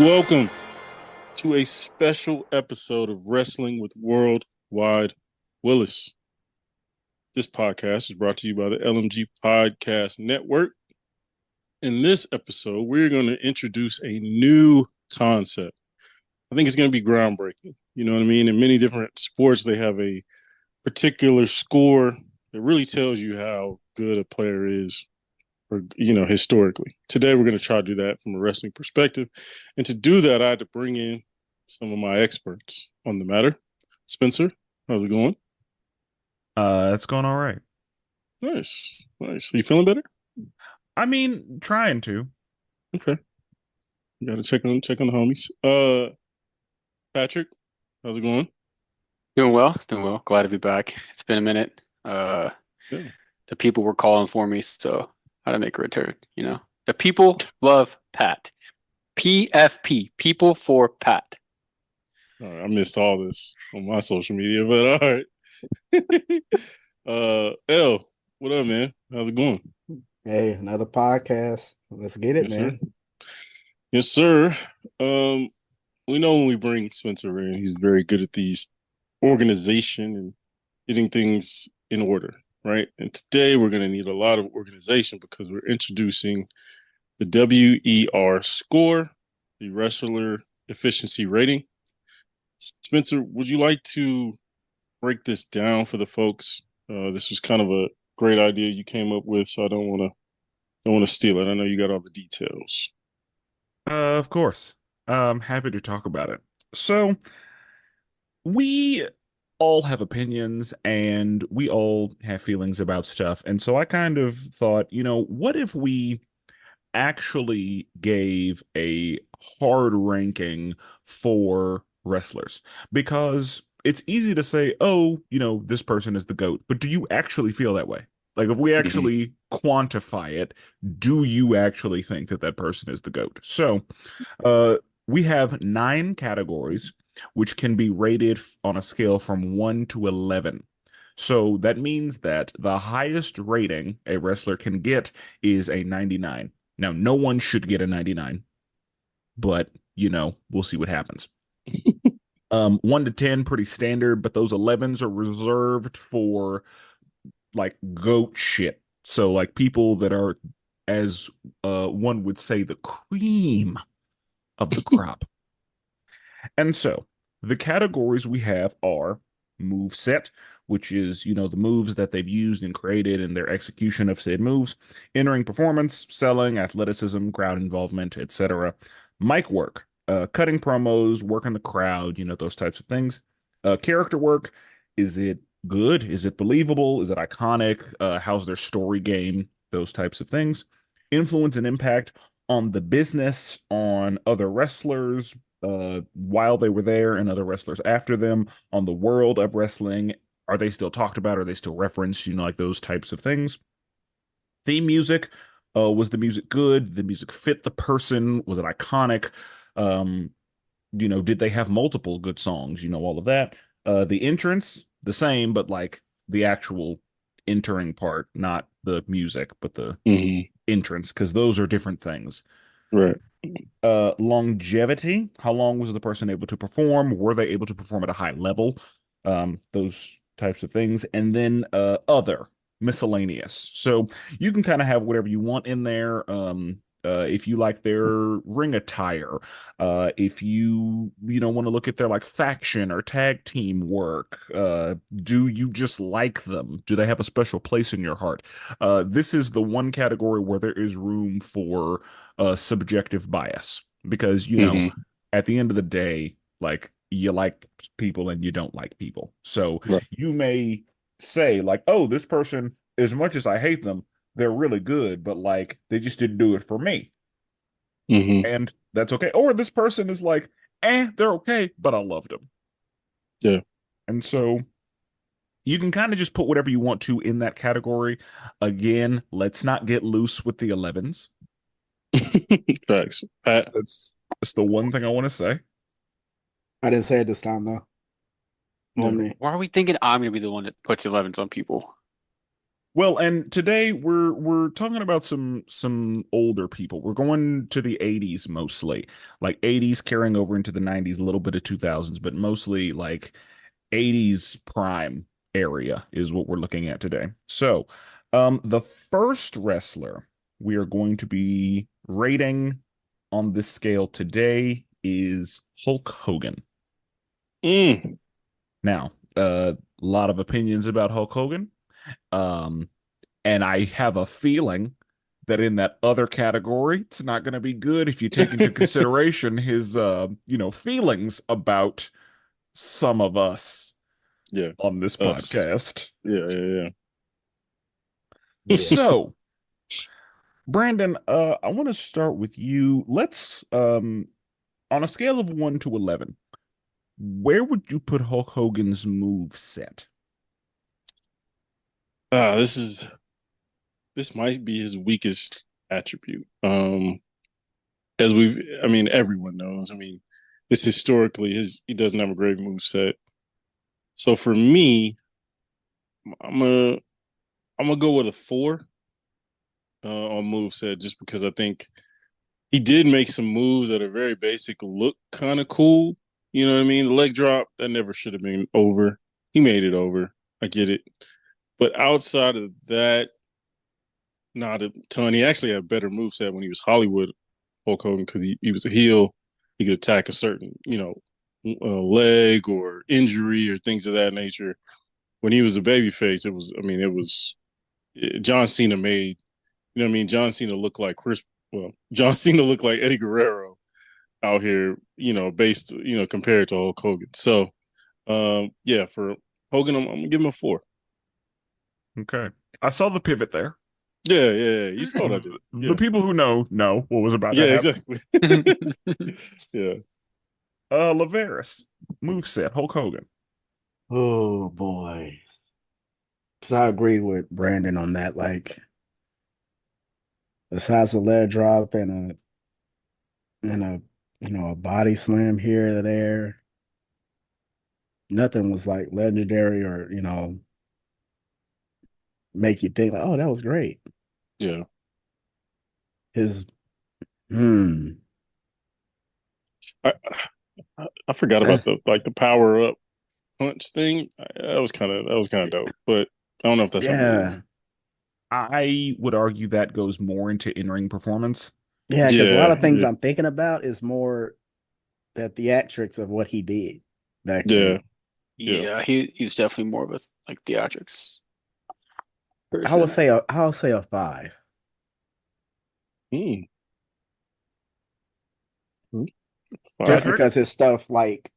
Welcome to a special episode of Wrestling with WorldWide Willis. This podcast is brought to you by the LMG Podcast Network. In this episode, we're going to introduce a new concept. I think it's going to be groundbreaking. You know what I mean? In many different sports, they have a particular score that really tells you how good a player is, or historically. Today we're going to try to do that from a wrestling perspective. And to do that, I had to bring in some of my experts on the matter. Spencer, how's it going? It's going all right. Nice. Nice. Are you feeling better? I mean, trying to. Okay. You gotta check on the homies. Patrick, how's it going? Doing well, doing well. Glad to be back. It's been a minute. Yeah. The people were calling for me, so how to make a return, you know. The people love Pat. PFP, people for Pat. All right, I missed all this on my social media, but all right. L, what up, man? How's it going? Hey, another podcast. Let's get it, Yes, sir. man. Yes, sir. Um, we know when we bring Spencer in, he's very good at these organization and getting things in order, right? And today we're going to need a lot of organization because we're introducing the WER score, the wrestler efficiency rating. Spencer, would you like to break this down for the folks? This was kind of a great idea you came up with, so I don't want to steal it. I know you got all the details. Of course. Happy to talk about it. So, we all have opinions and we all have feelings about stuff. And so I kind of thought, what if we actually gave a hard ranking for wrestlers? Because it's easy to say, oh, this person is the GOAT, but do you actually feel that way? Like, if we Mhm. actually quantify it, do you actually think that that person is the GOAT? So, we have 9 categories, which can be rated on a scale from 1 to 11. So that means that the highest rating a wrestler can get is a 99. Now, no one should get a 99, but we'll see what happens. 1 to 10, pretty standard, but those 11s are reserved for like goat shit. So like people that are, as one would say, the cream of the crop. And so the categories we have are move set, which is, the moves that they've used and created and their execution of said moves, entering performance, selling, athleticism, crowd involvement, etc. Mic work, cutting promos, working the crowd, those types of things. Character work, is it good? Is it believable? Is it iconic? How's their story game? Those types of things. Influence and impact on the business, on other wrestlers, while they were there and other wrestlers after them, on the world of wrestling. Are they still talked about? Are they still referenced? Like those types of things. Theme music. Was the music good? Did the music fit the person? Was it iconic? Um, did they have multiple good songs? All of that. The entrance, the same, but like the actual entering part, not the music, but the Mhm. entrance, because those are different things. Right. Longevity, how long was the person able to perform? Were they able to perform at a high level? Those types of things. And then other miscellaneous. So you can kind of have whatever you want in there. If you like their ring attire, if you want to look at their like faction or tag team work, do you just like them? Do they have a special place in your heart? This is the one category where there is room for subjective bias because Mhm. at the end of the day, like you like people and you don't like people. So Right. you may say like, oh, this person, as much as I hate them, they're really good, but like they just didn't do it for me. Mhm. And that's okay. Or this person is like, they're okay, but I loved them. Yeah. And so you can kind of just put whatever you want to in that category. Again, let's not get loose with the 11s. Facts. Pat. That's the one thing I want to say. I didn't say it this time though. Yeah. On me. Why are we thinking I'm gonna be the one that puts 11s on people? Well, and today we're talking about some older people. We're going to the 80s mostly. Like 80s carrying over into the 90s, a little bit of 2000s, but mostly like 80s prime area is what we're looking at today. So, the first wrestler we are going to be rating on this scale today is Hulk Hogan. Mm. Now, a lot of opinions about Hulk Hogan. Um, and I have a feeling that in that other category, it's not going to be good if you take into consideration his, feelings about some of us Yeah, on this us. podcast. Yeah. Yeah. So, Brandon, I want to start with you. Let's, on a scale of 1 to 11, where would you put Hulk Hogan's move set? This might be his weakest attribute. Everyone knows. It's historically he doesn't have a great move set. So for me, I'm gonna I'm gonna go with a 4 on move set, just because I think he did make some moves that are very basic, look kind of cool. You know what I mean? The leg drop that never should have been over. He made it over. I get it, but outside of that, not a ton. He actually had a better move set when he was Hollywood Hulk Hogan, because he was a heel. He could attack a certain, leg or injury or things of that nature. When he was a babyface, John Cena made, John Cena looked like John Cena looked like Eddie Guerrero out here, based, compared to Hulk Hogan. So, yeah, for Hogan, I'm gonna give him a 4. Okay. I saw the pivot there. Yeah. You saw what I did. The Yeah. people who know what was about to Yeah, happen. exactly. Yeah. Laveris, moveset, Hulk Hogan. Oh boy. So I agree with Brandon on that. Like, besides a leg drop and a body slam here or there, nothing was like legendary or make you think like, oh, that was great. Yeah. His hmm. I I forgot about the power up punch thing. That was kind of dope, but I don't know if that's a move. Yeah. I would argue that goes more into in-ring performance. Yeah, because a lot Yeah, of things I'm thinking about is more the theatrics of what he did back yeah, then. yeah. Yeah, he's definitely more of a like theatrics I would person. say a 5. Hmm. Just Five. Patrick? because his stuff like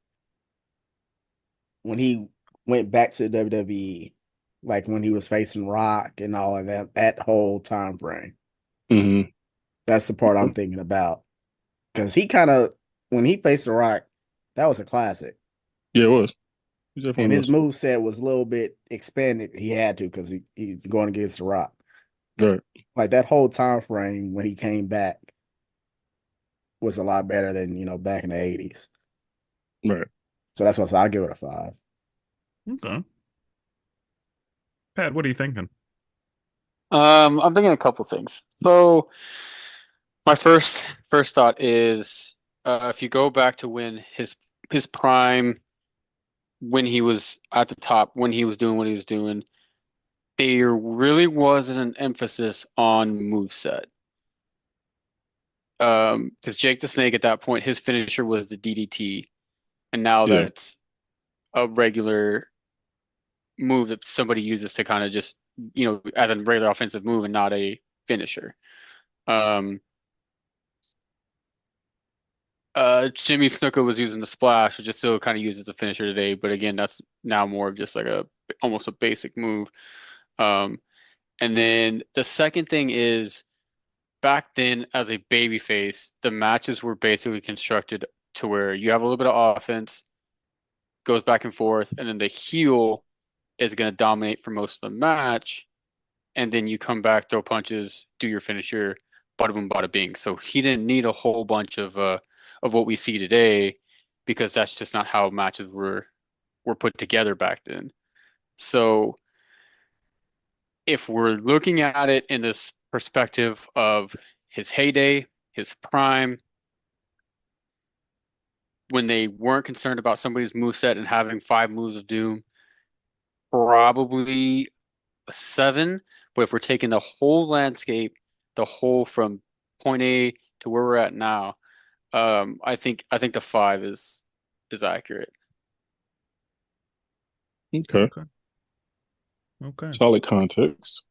when he went back to WWE, like when he was facing Rock and all of that whole time frame. Mm-hmm. That's the part I'm thinking about. Because he kind of when he faced the Rock, that was a classic. Yeah, it was. It And definitely his was. move set was a little bit expanded. He had to because he going against the Rock. Right, Like that whole time frame when he came back was a lot better than back in the 80s. right. So that's why I'll give it a 5. Okay. Pat, what are you thinking? I'm thinking a couple things. So my first thought is if you go back to when his prime, when he was at the top, when he was doing what he was doing, there really wasn't an emphasis on moveset. Because Jake the Snake at that point, his finisher was the DDT, and now Yeah, that's a regular move that somebody uses to kind of just, as a regular offensive move and not a finisher. Um, Jimmy Snuka was using the splash, which is still kind of used as a finisher today, but again, that's now more of just like almost a basic move. Um, and then the second thing is back then as a babyface, the matches were basically constructed to where you have a little bit of offense, goes back and forth, and then the heel is going to dominate for most of the match, and then you come back, throw punches, do your finisher, bada boom, bada bing. So he didn't need a whole bunch of what we see today because that's just not how matches were put together back then. So if we're looking at it in this perspective of his heyday, his prime, when they weren't concerned about somebody's moveset and having 5 moves of doom, probably a 7. But if we're taking the whole landscape, the whole from point A to where we're at now, I think the 5 is accurate. Okay. Okay. Solid context.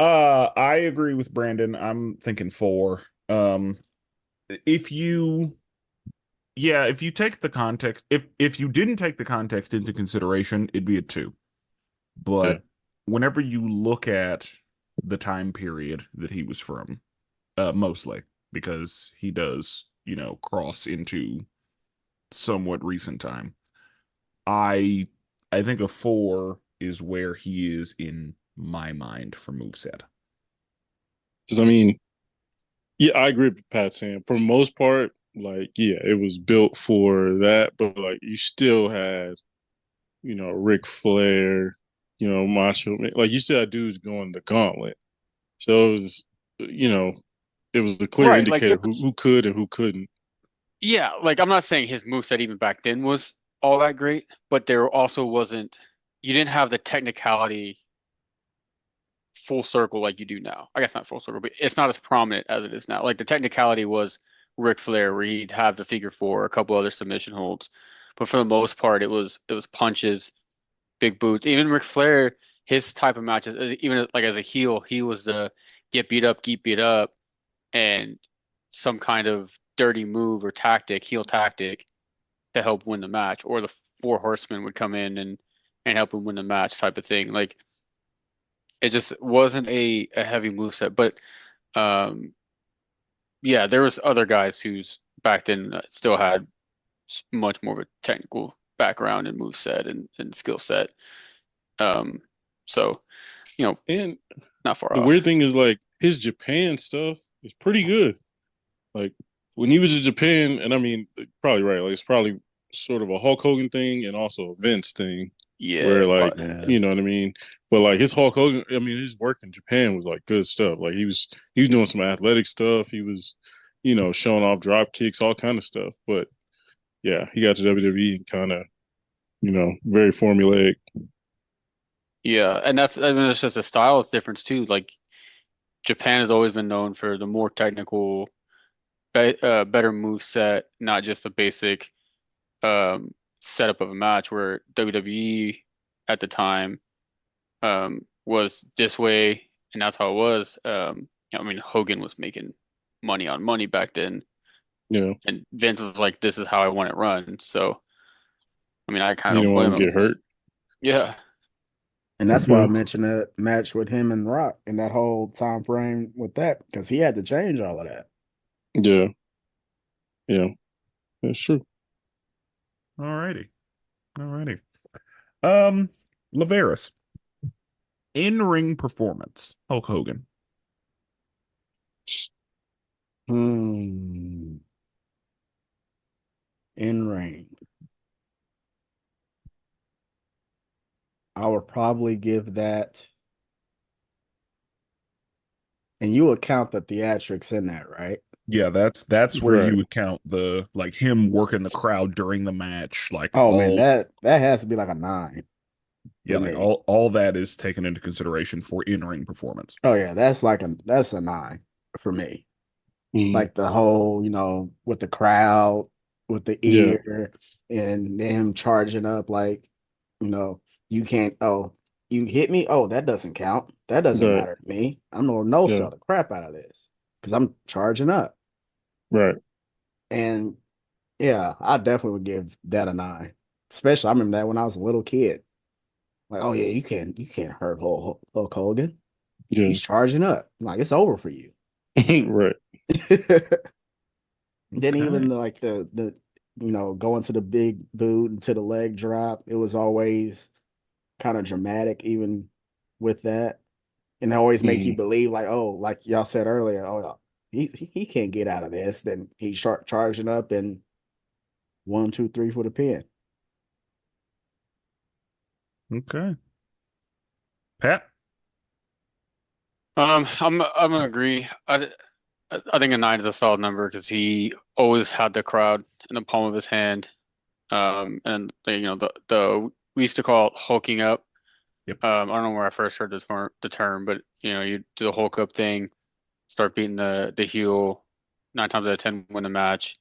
I agree with Brandon. I'm thinking 4. If you take the context, if you didn't take the context into consideration, it'd be a 2. But whenever you look at the time period that he was from, mostly because he does, cross into somewhat recent time, I think a 4 is where he is in my mind for moveset. Because I mean, yeah, I agree with Pat saying for the most part, like, yeah, it was built for that, but like you still had, Ric Flair, Macho Man, like you still had dudes going the gauntlet. So it was, it was a clear Right, like indicator there who was, could and who couldn't. yeah, like I'm not saying his moveset even back then was all that great, but there also wasn't, you didn't have the technicality full circle like you do now. I guess not full circle, but it's not as prominent as it is now. Like the technicality was Ric Flair, where he'd have the figure four, a couple other submission holds, but for the most part, it was punches, big boots. Even Ric Flair, his type of matches, even like as a heel, he was the get beat up, and some kind of dirty move or tactic, heel tactic, to help win the match, or the Four Horsemen would come in and help him win the match type of thing. Like it just wasn't a heavy moveset, but um, yeah, there was other guys who's back then still had much more of a technical background and moveset and skill set. Um, so you know, And not far the off. weird thing is like his Japan stuff is pretty good. Like when he was in Japan, and I mean, probably right. Like it's probably sort of a Hulk Hogan thing and also a Vince thing, Yeah, where like Yeah. you know what I mean. But like his Hulk Hogan, I mean, his work in Japan was like good stuff. Like he was doing some athletic stuff. He was, showing off drop kicks, all kind of stuff. But yeah, he got to WWE and kind of, very formulaic. yeah, and I mean, it's just a style difference too. Like Japan has always been known for the more technical, better move set, not just a basic setup of a match. Where WWE at the time was this way, and that's how it was. I mean, Hogan was making money on money back then, You know, and Vince was like, "This is how I want it run." So, I mean, I kind you of don't don't want blame him to him. get hurt. Yeah, And that's why I Yeah, mentioned that match with him and Rock in that whole time frame with that, because he had to change all of that. yeah, yeah. That's true. Alrighty. Um, Laveris, in-ring performance, Hulk Hogan. In ring, I would probably give that, and you would count the theatrics in that, right? Yeah, that's where Right. you would count the like him working the crowd during the match, like Oh man, that has to be like a 9 yeah, for like me. all that is taken into consideration for in-ring performance. Oh yeah, that's a 9 for me. Mhm. Like the whole, with the crowd, with the Yeah. ear, and them charging up like, you know, you can't. Oh, you hit me. Oh, that doesn't count. That doesn't Right. matter to me. I'm gonna no Yeah. sell the crap out of this because I'm charging up. Right. And yeah, I definitely would give that a 9. Especially, I remember that when I was a little kid. Like, oh yeah, you can't hurt Hulk Hogan. Yeah. He's charging up. Like it's over for you. Right. Then Okay. even like the going to the big boot and to the leg drop, it was always kind of dramatic even with that. And it always make you Mhm. believe like, oh, like y'all said earlier, oh, he can't get out of this. Then he's charging up and 1, 2, 3 for the pin. Okay. Pat? I'm gonna agree. I think a 9 is a solid number because he always had the crowd in the palm of his hand. And the we used to call it hulking up. Yep. I don't know where I first heard the term, but you do the Hulk up thing, start beating the heel, 9 times out of 10 win the match.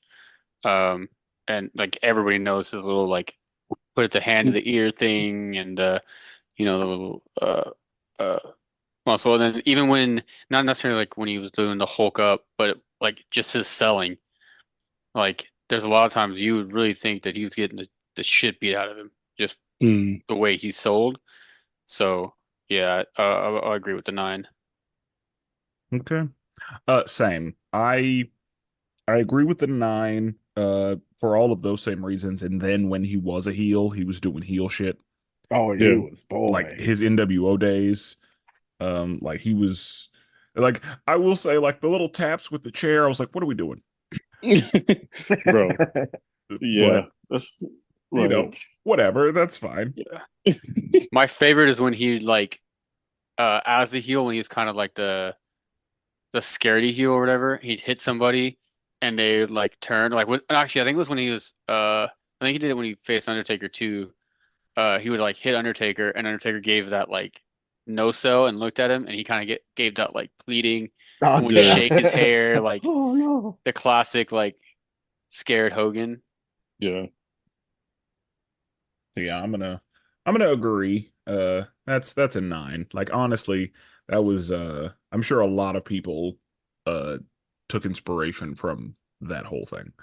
Um, and like everybody knows his little like put the hand to the ear thing, and the little muscle. And then even when not necessarily like when he was doing the Hulk up, but like just his selling, like there's a lot of times you would really think that he was getting the shit beat out of him just Mm. the way he sold. So yeah, I agree with the 9. Okay. Same. I agree with the 9 for all of those same reasons. And then when he was a heel, he was doing heel shit. Oh, he Yeah. was Like boy. his NWO days. Like he was like I will say like the little taps with the chair, I was like, what are we doing? Bro, yeah, But that's you right. know, whatever, that's fine. Yeah. My favorite is when he like as the heel when he's kind of like the scaredy heel or whatever, he'd hit somebody and they would like turn like actually I think it was when he was I think he did it when he faced Undertaker too. He would like hit Undertaker and Undertaker gave that like no sell and looked at him and he kind of gave that like pleading Oh, and would Yeah. shake his hair like oh no. the classic like scared Hogan. Yeah. Yeah, I'm gonna agree. That's a 9. Like honestly, that was I'm sure a lot of people uh took inspiration from that whole thing.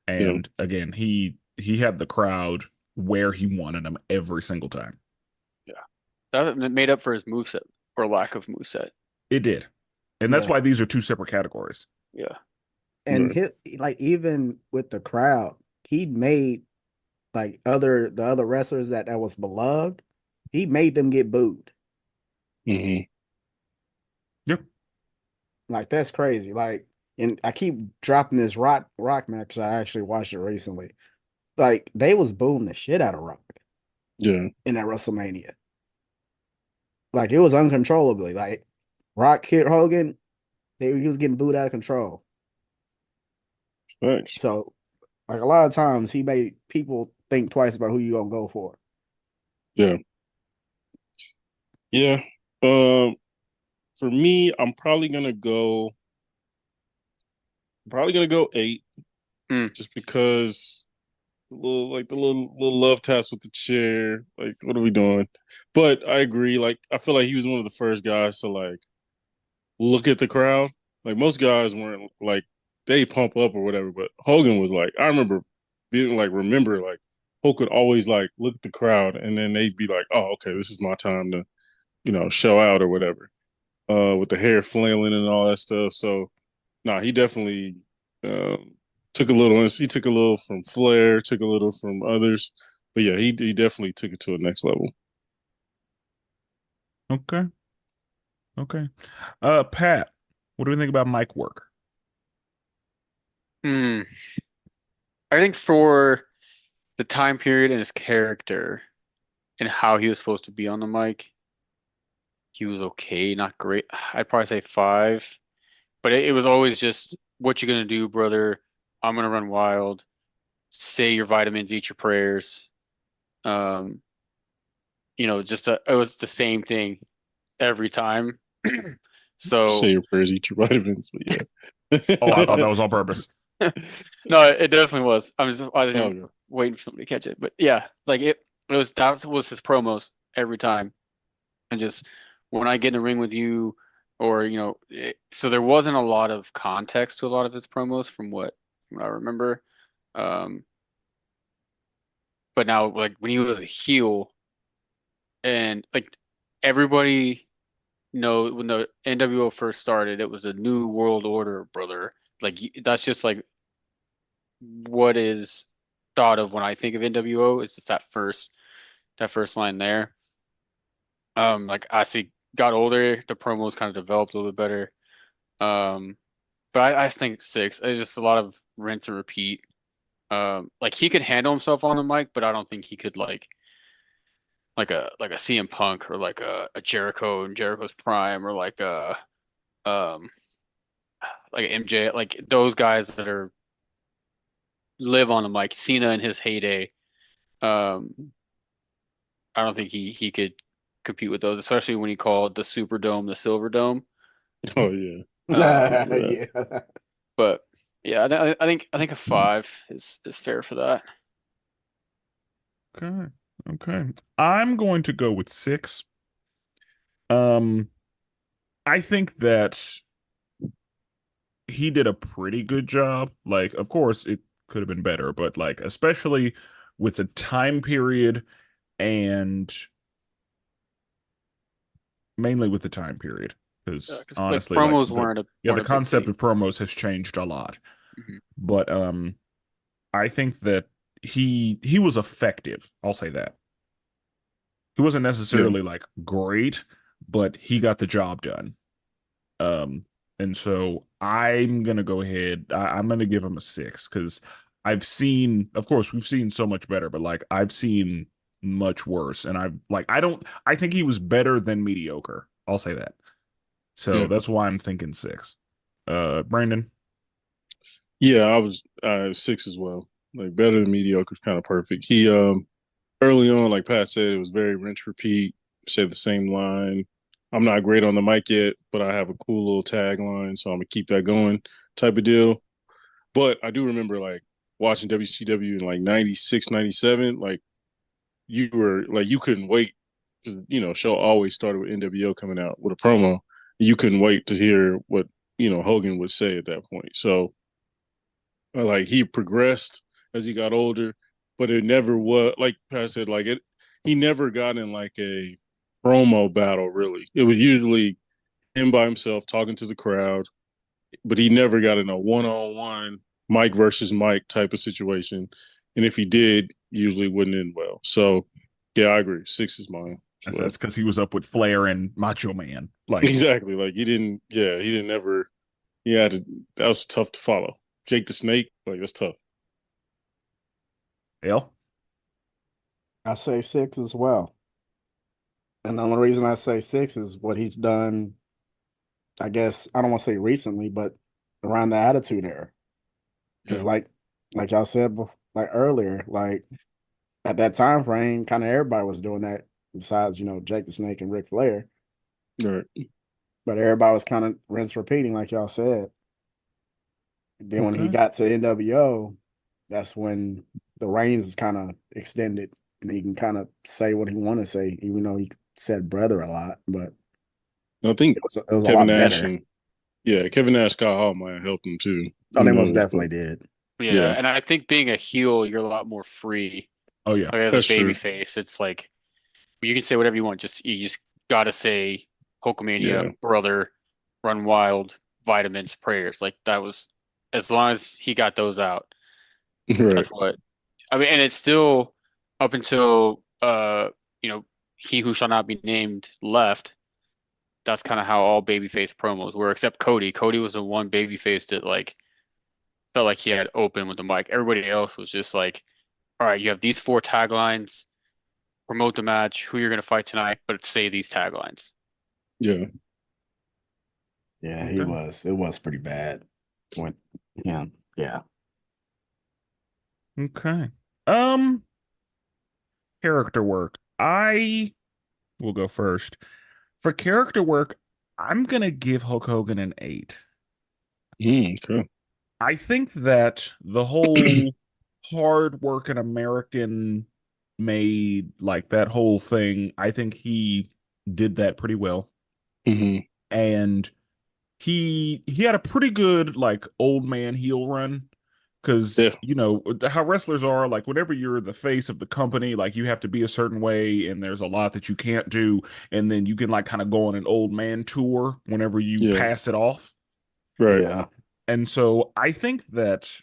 Yeah. And again, he had the crowd where he wanted them every single time. Yeah. That made up for his moveset or lack of moveset. It did. And that's Yeah. why these are two separate categories. Yeah. And Right. like even with the crowd, he made like the other wrestlers that was beloved, he made them get booed. Hmm. Yep. Like that's crazy. Like, and I keep dropping this rock match. I actually watched it recently. Like they was booing the shit out of Rock Yeah. in that WrestleMania. Like it was uncontrollably. Like Rock hit Hogan, he was getting booed out of control. Thanks. So like a lot of times he made people think twice about who you gonna go for. Yeah. Yeah. For me, probably gonna go 8, Mm. just because the little love taps with the chair. Like, what are we doing? But I agree. Like, I feel like he was one of the first guys to like look at the crowd. Like most guys weren't like they pump up or whatever, but Hogan was like, I remember being like, remember like Hulk could always like look at the crowd and then they'd be like, oh, okay, this is my time to show out or whatever. With the hair flailing and all that stuff. So no, he definitely um, took a little. He took a little from Flair, took a little from others, but yeah, he definitely took it to a next level. Okay. Okay. Pat, what do you think about mic work? Mm. I think for the time period and his character and how he was supposed to be on the mic, he was okay, not great. I'd probably say 5, but it was always just what you gonna do, brother? I'm gonna run wild. Say your vitamins, eat your prayers. Um, it was the same thing every time. Say So your prayers, eat your vitamins, but Oh, I thought yeah. that was on purpose. no, it definitely was. I was Okay. waiting for somebody to catch it, but yeah, like that was his promos every time, and just when I get in the ring with you, or so there wasn't a lot of context to a lot of his promos from what I remember. Um, but now like when he was a heel, and like everybody when the NWO first started, it was a new world order, brother. Like that's just like what is thought of when I think of NWO. It's just that first line there. Like I see got older, the promos kind of developed a little bit better. Um, but I think 6. It's just a lot of rinse and repeat. Like he could handle himself on the mic, but I don't think he could like like a CM Punk or like a Jericho and Jericho's prime or um like a MJ, like those guys that are live on the mic. Cena in his heyday. Um, I don't think he could compete with those, especially when he called the Superdome the Silver Dome. Oh yeah. Um, Yeah. Yeah. but yeah, I think a 5 is fair for that. Okay. Okay. I'm going to go with 6. Um, I think that he did a pretty good job. Like, of course, it could have been better, but like, especially with the time period and mainly with the time period, because Because like honestly, like promos the weren't a big concept thing. of promos has changed a lot. Mhm. But I think that he was effective. I'll say that. He wasn't Yeah. necessarily like great, but he got the job done. Um, and so I'm gonna go ahead. I'm gonna give him a 6 because I've seen, of course, we've seen so much better, but like I've seen much worse, and I think he was better than mediocre. I'll say that. So Yeah. that's why I'm thinking 6. Brandon. Yeah, I was 6 as well. Like better than mediocre is kind of perfect. He early on, like Pat said, it was very rinse repeat, said the same line. I'm not great on the mic yet, but I have a cool little tagline, so I'm gonna keep that going type of deal. But I do remember like watching WCW in like 96, 97. Like you were like you couldn't wait. 'Cause, show always started with NWO coming out with a promo. You couldn't wait to hear what, Hogan would say at that point. So like he progressed as he got older, but it never was like Pat said, like it he never got in like a promo battle really. It was usually him by himself talking to the crowd, but he never got in a one-on-one Mike versus Mike type of situation. And if he did, usually wouldn't end well. So yeah, I agree. 6 is mine as well. That's because he was up with Flair and Macho Man. Like, Exactly. Like he didn't ever he had to that was tough to follow. Jake the Snake, like that's tough. hell, I say 6 as well. And the only reason I say 6 is what he's done, I guess, I don't want to say recently, but around the Attitude Era. Because Yeah. like y'all said like earlier, like at that time frame, kind of everybody was doing that besides, Jake the Snake and Ric Flair. All right. But everybody was kind of rinse repeating, like y'all said. Then when he okay. got to NWO, that's when the reigns was kind of extended and he can kind of say what he want to say, even though he said brother a lot, but I think it was a Kevin lot Nash better. and Kevin Nash, Scott Hall might have helped him too. Oh, Who they most knows? But definitely did. Yeah, yeah, and I think being a heel, you're a lot more free. Oh yeah. Like as a that's baby true. face, it's like you can say whatever you want. You just gotta say Hulkamania, Yeah. brother, run wild, vitamins, prayers. Like that was as long as he got those out. Right. That's what I mean. And it's still up until he who shall not be named left. That's kind of how all babyface promos were, except Cody. Cody was the one babyface that like felt like he had open with the mic. Everybody else was just like, all right, you have these 4 taglines, promote the match, who you're gonna fight tonight, but say these taglines. Yeah. Yeah, he Okay. was. It was pretty bad when him. Yeah. Okay. Um, Character work. I will go first. For character work, I'm gonna give Hulk Hogan an 8. Okay. I think that the whole hard working American made like that whole thing, I think he did that pretty well. hmm And he had a pretty good like old man heel run because Yeah. how wrestlers are, like whenever you're the face of the company, like you have to be a certain way and there's a lot that you can't do, and then you can like kind of go on an old man tour whenever you Yeah. pass it off. Right. Yeah. And so I think that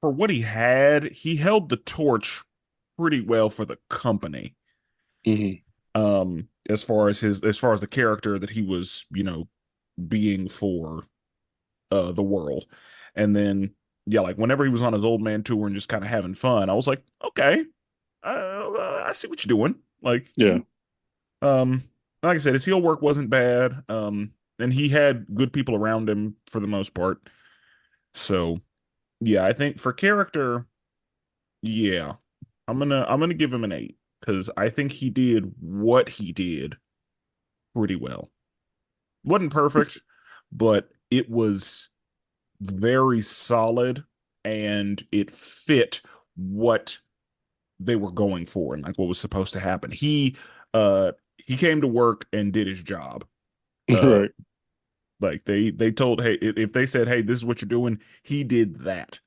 for what he had, he held the torch pretty well for the company. hmm As far as the character that he was, being for the world. And then yeah, like whenever he was on his old man tour and just kind of having fun, I was like, okay, I see what you're doing. Like, Yeah. like I said, his heel work wasn't bad. And he had good people around him for the most part. So yeah, I think for character, yeah, I'm gonna give him an 8 because I think he did what he did pretty well. Wasn't perfect, but it was very solid and it fit what they were going for and like what was supposed to happen. He came to work and did his job. Uh Right. like they told, hey, if they said, hey, this is what you're doing, he did that.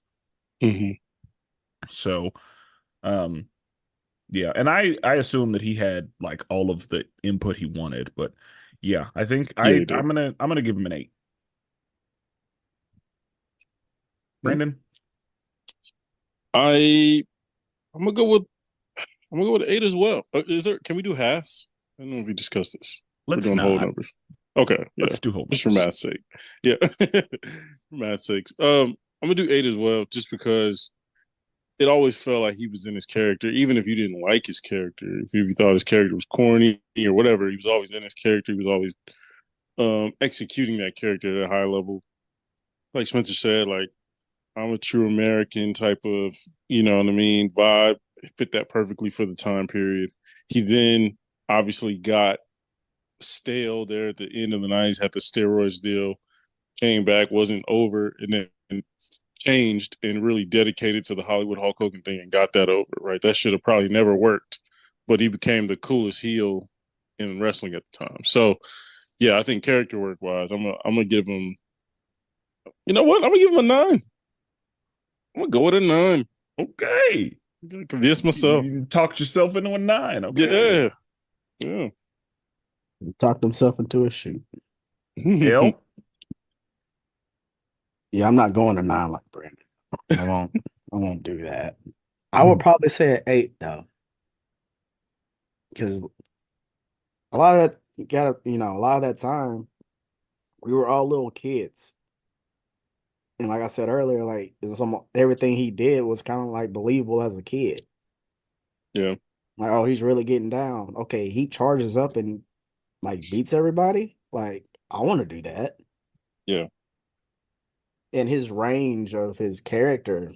Hmm. So um yeah, and I assume that he had like all of the input he wanted, but yeah, I think Yeah, he did. I'm gonna give him an 8. Brandon? I I'm gonna go with I'm gonna go with 8 as well. Is there? Can we do halves? I don't know if we discussed this. We're Let's doing whole not. numbers. Okay, yeah, Let's do whole just for numbers. math's sake. Yeah, for math's sakes. I'm gonna do 8 as well, just because it always felt like he was in his character, even if you didn't like his character, if you thought his character was corny or whatever, he was always in his character. He was always executing that character at a high level. Like Spencer said, like I'm a true American type of, you know what I mean, vibe. It fit that perfectly for the time period. He then obviously got stale there at the end of the 90s, had the steroids deal, came back, wasn't over, and then changed and really dedicated to the Hollywood Hulk Hogan thing and got that over, right? That should have probably never worked, but he became the coolest heel in wrestling at the time. So, yeah, I think character work wise, I'm gonna give him, you know what? I'm gonna give him a 9. I'm gonna go with a 9. Okay. I'm gonna convince myself. You talked yourself into a 9. Okay. Yeah. Yeah. He talked himself into a shoot. L. Yeah, I'm not going to 9 like Brandon. I won't. I won't do that. I would probably say an 8 though, because a lot of that you gotta, a lot of that time we were all little kids, and like I said earlier, like everything he did was kind of like believable as a kid. Yeah. Like, oh, he's really getting down. Okay, he charges up and like beats everybody. Like, I want to do that. Yeah. And his range of his character,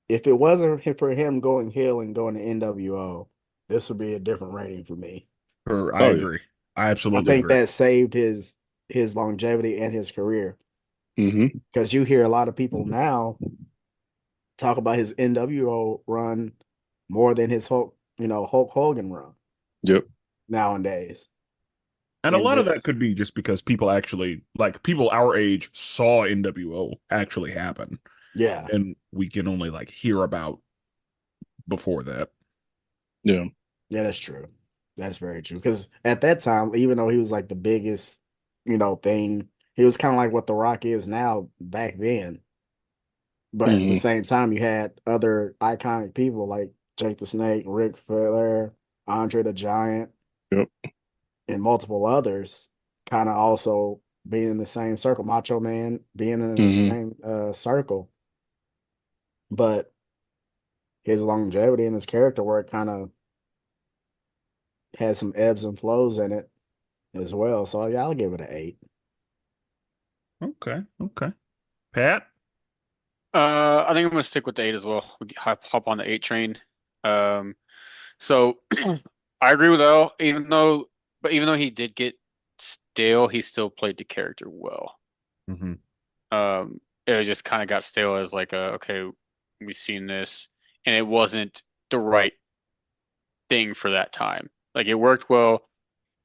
if it wasn't for him going heel and going to NWO, this would be a different rating for me. I Oh yeah. agree. I I absolutely think agree. that saved his longevity and his career. Mm-hmm. Because you hear a lot of people now talk about his NWO run more than his Hulk Hogan run Yep. nowadays. And a And lot of that just could be just because people actually, like people our age, saw NWO actually happen. yeah, And we can only like hear about before that. Yeah. yeah, that's true. That's very true. Because at that time, even though he was like the biggest, thing, he was kind of like what The Rock is now back then. But at the Mm-hmm. same time, you had other iconic people like Jake the Snake, Ric Flair, Andre the Giant, Yep. and multiple others kind of also being in the same circle. Macho Man being in the Mm-hmm. same circle. But his longevity and his character work kind of had some ebbs and flows in it as well. So yeah, I'll give it an 8. Okay. Okay. Pat? I think I'm gonna stick with the 8 as well. We hop on the 8 train. Um, so I agree with L. Even though he did get stale, he still played the character well. Mm-hmm. It just kind of got stale as like okay, we've seen this, and it wasn't the right thing for that time. Like it worked well,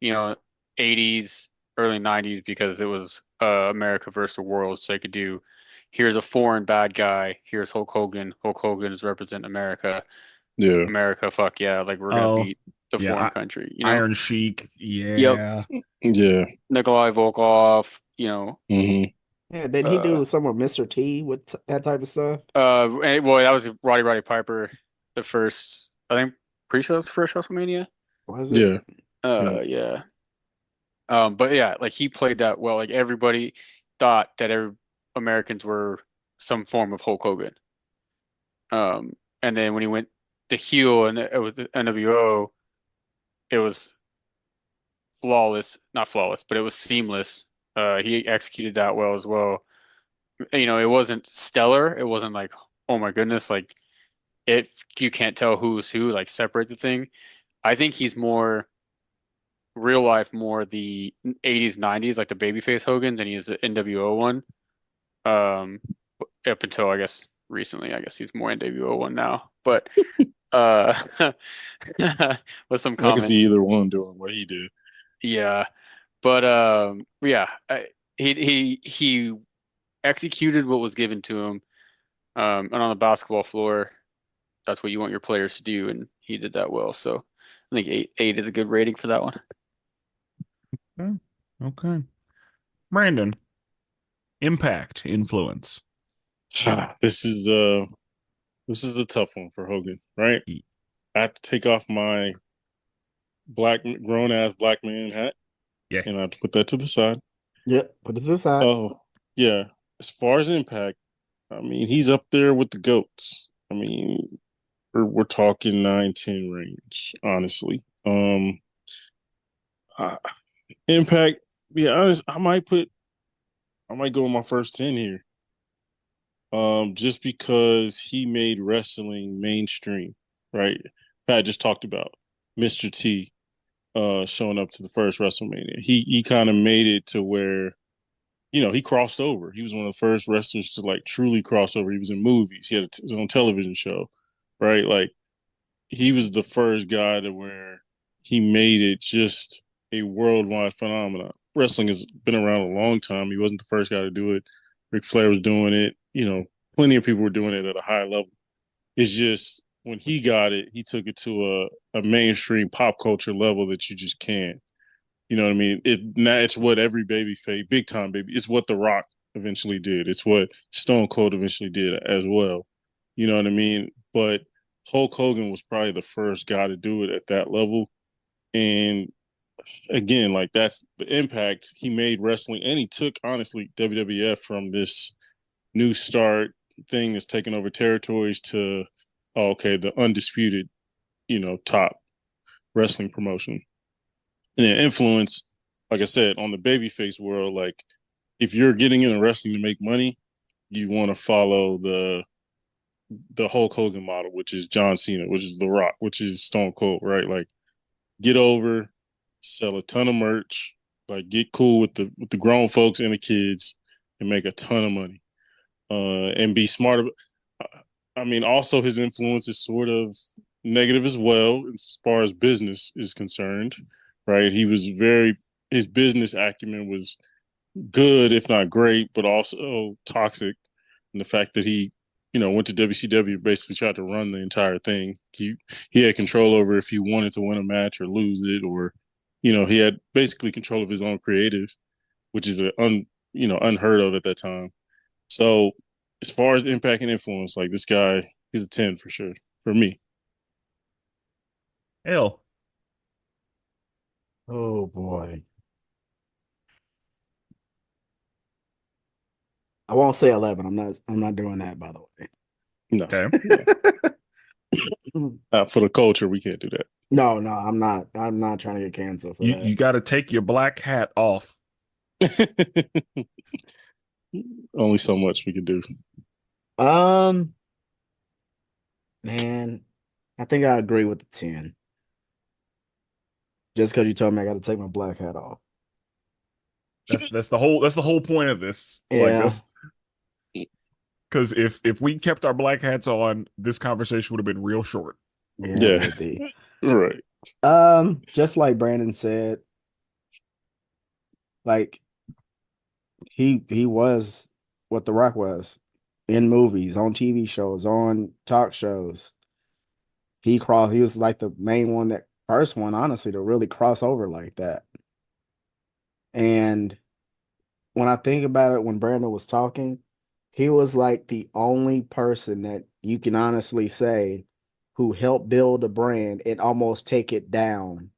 you know, 80s, early 90s because it was America versus the world, so they could do here's a foreign bad guy, here's Hulk Hogan. Hulk Hogan is representing America. Yeah. America, fuck yeah, like we're gonna Oh, beat the yeah. foreign country, Iron Sheik. Yep. Yeah. Yeah. Nikolai Volkov, Mm-hmm. Yeah, did he uh do some with Mr. T with that type of stuff? well, that was Roddy Piper, the first, I think, pretty sure that's the first WrestleMania. Was it? Yeah. Yeah. Yeah. But yeah, like he played that well. Like everybody thought that Americans were some form of Hulk Hogan. And then when he went the heel and with the NWO, it was flawless, not flawless, but it was seamless. He executed that well as well. You know, it wasn't stellar. It wasn't like, oh my goodness, like it you can't tell who's who, like separate the thing. I think he's more real life, more the 80s, 90s, like the babyface Hogan than he is the NWO one. Um, up until I guess recently, I guess he's more NWO one now. But uh with some I can see comments. either one doing what he did. Yeah. But yeah, he executed what was given to him. And on the basketball floor, that's what you want your players to do, and he did that well. So I think eight is a good rating for that one. Okay. Okay. Brandon, impact, influence. This is a tough one for Hogan, right? I have to take off my grown ass black man hat. Yeah. And I have to put that to the side. Yep, put it to the side. Oh, yeah. As far as impact, I mean, he's up there with the GOATs. I mean, we're talking 9-10 range, honestly. Impact, be honest, I might go in my first 10 here. Just because he made wrestling mainstream, right? Pat just talked about Mr. T showing up to the first WrestleMania. He kind of made it to where, you know, he crossed over. He was one of the first wrestlers to like truly cross over. He was in movies. He had his own television show, right? Like he was the first guy to where he made it just a worldwide phenomenon. Wrestling has been around a long time. He wasn't the first guy to do it. Ric Flair was doing it. You know, plenty of people were doing it at a high level. It's just when he got it, he took it to a mainstream pop culture level that you just can't. You know what I mean? It's what every baby face, big time baby. It's what The Rock eventually did. It's what Stone Cold eventually did as well. You know what I mean? But Hulk Hogan was probably the first guy to do it at that level. And again, like that's the impact he made wrestling, and he took honestly WWF from this new start thing that's taking over territories to okay, the undisputed, you know, top wrestling promotion. And then influence, like I said, on the babyface world, like if you're getting into wrestling to make money, you want to follow the Hulk Hogan model, which is John Cena, which is The Rock, which is Stone Cold, right? Like get over, sell a ton of merch, like get cool with the grown folks and the kids, and make a ton of money. And be smart. I mean, also his influence is sort of negative as well as far as business is concerned, right? His business acumen was good, if not great, but also toxic. And the fact that he, you know, went to WCW, basically tried to run the entire thing. He had control over if he wanted to win a match or lose it, or, you know, he had basically control of his own creative, which is unheard of at that time. So as far as impact and influence, like this guy, he's a 10 for sure for me. Hell. Oh boy. I won't say 11. I'm not doing that, by the way. No. Okay. For the culture, we can't do that. No, I'm not. I'm not trying to get canceled for that. You got to take your black hat off. Only so much we can do. Man, I think I agree with the 10. Just because you told me I got to take my black hat off. That's the whole point of this. Yeah. Like this. Because if we kept our black hats on, this conversation would have been real short. Yeah. It would be. Right. Just like Brandon said, like he was what The Rock was in movies, on TV shows, on talk shows. He was like the main one, that first one, honestly, to really cross over like that. And when I think about it, when Brandon was talking, he was like the only person that you can honestly say who helped build a brand and almost take it down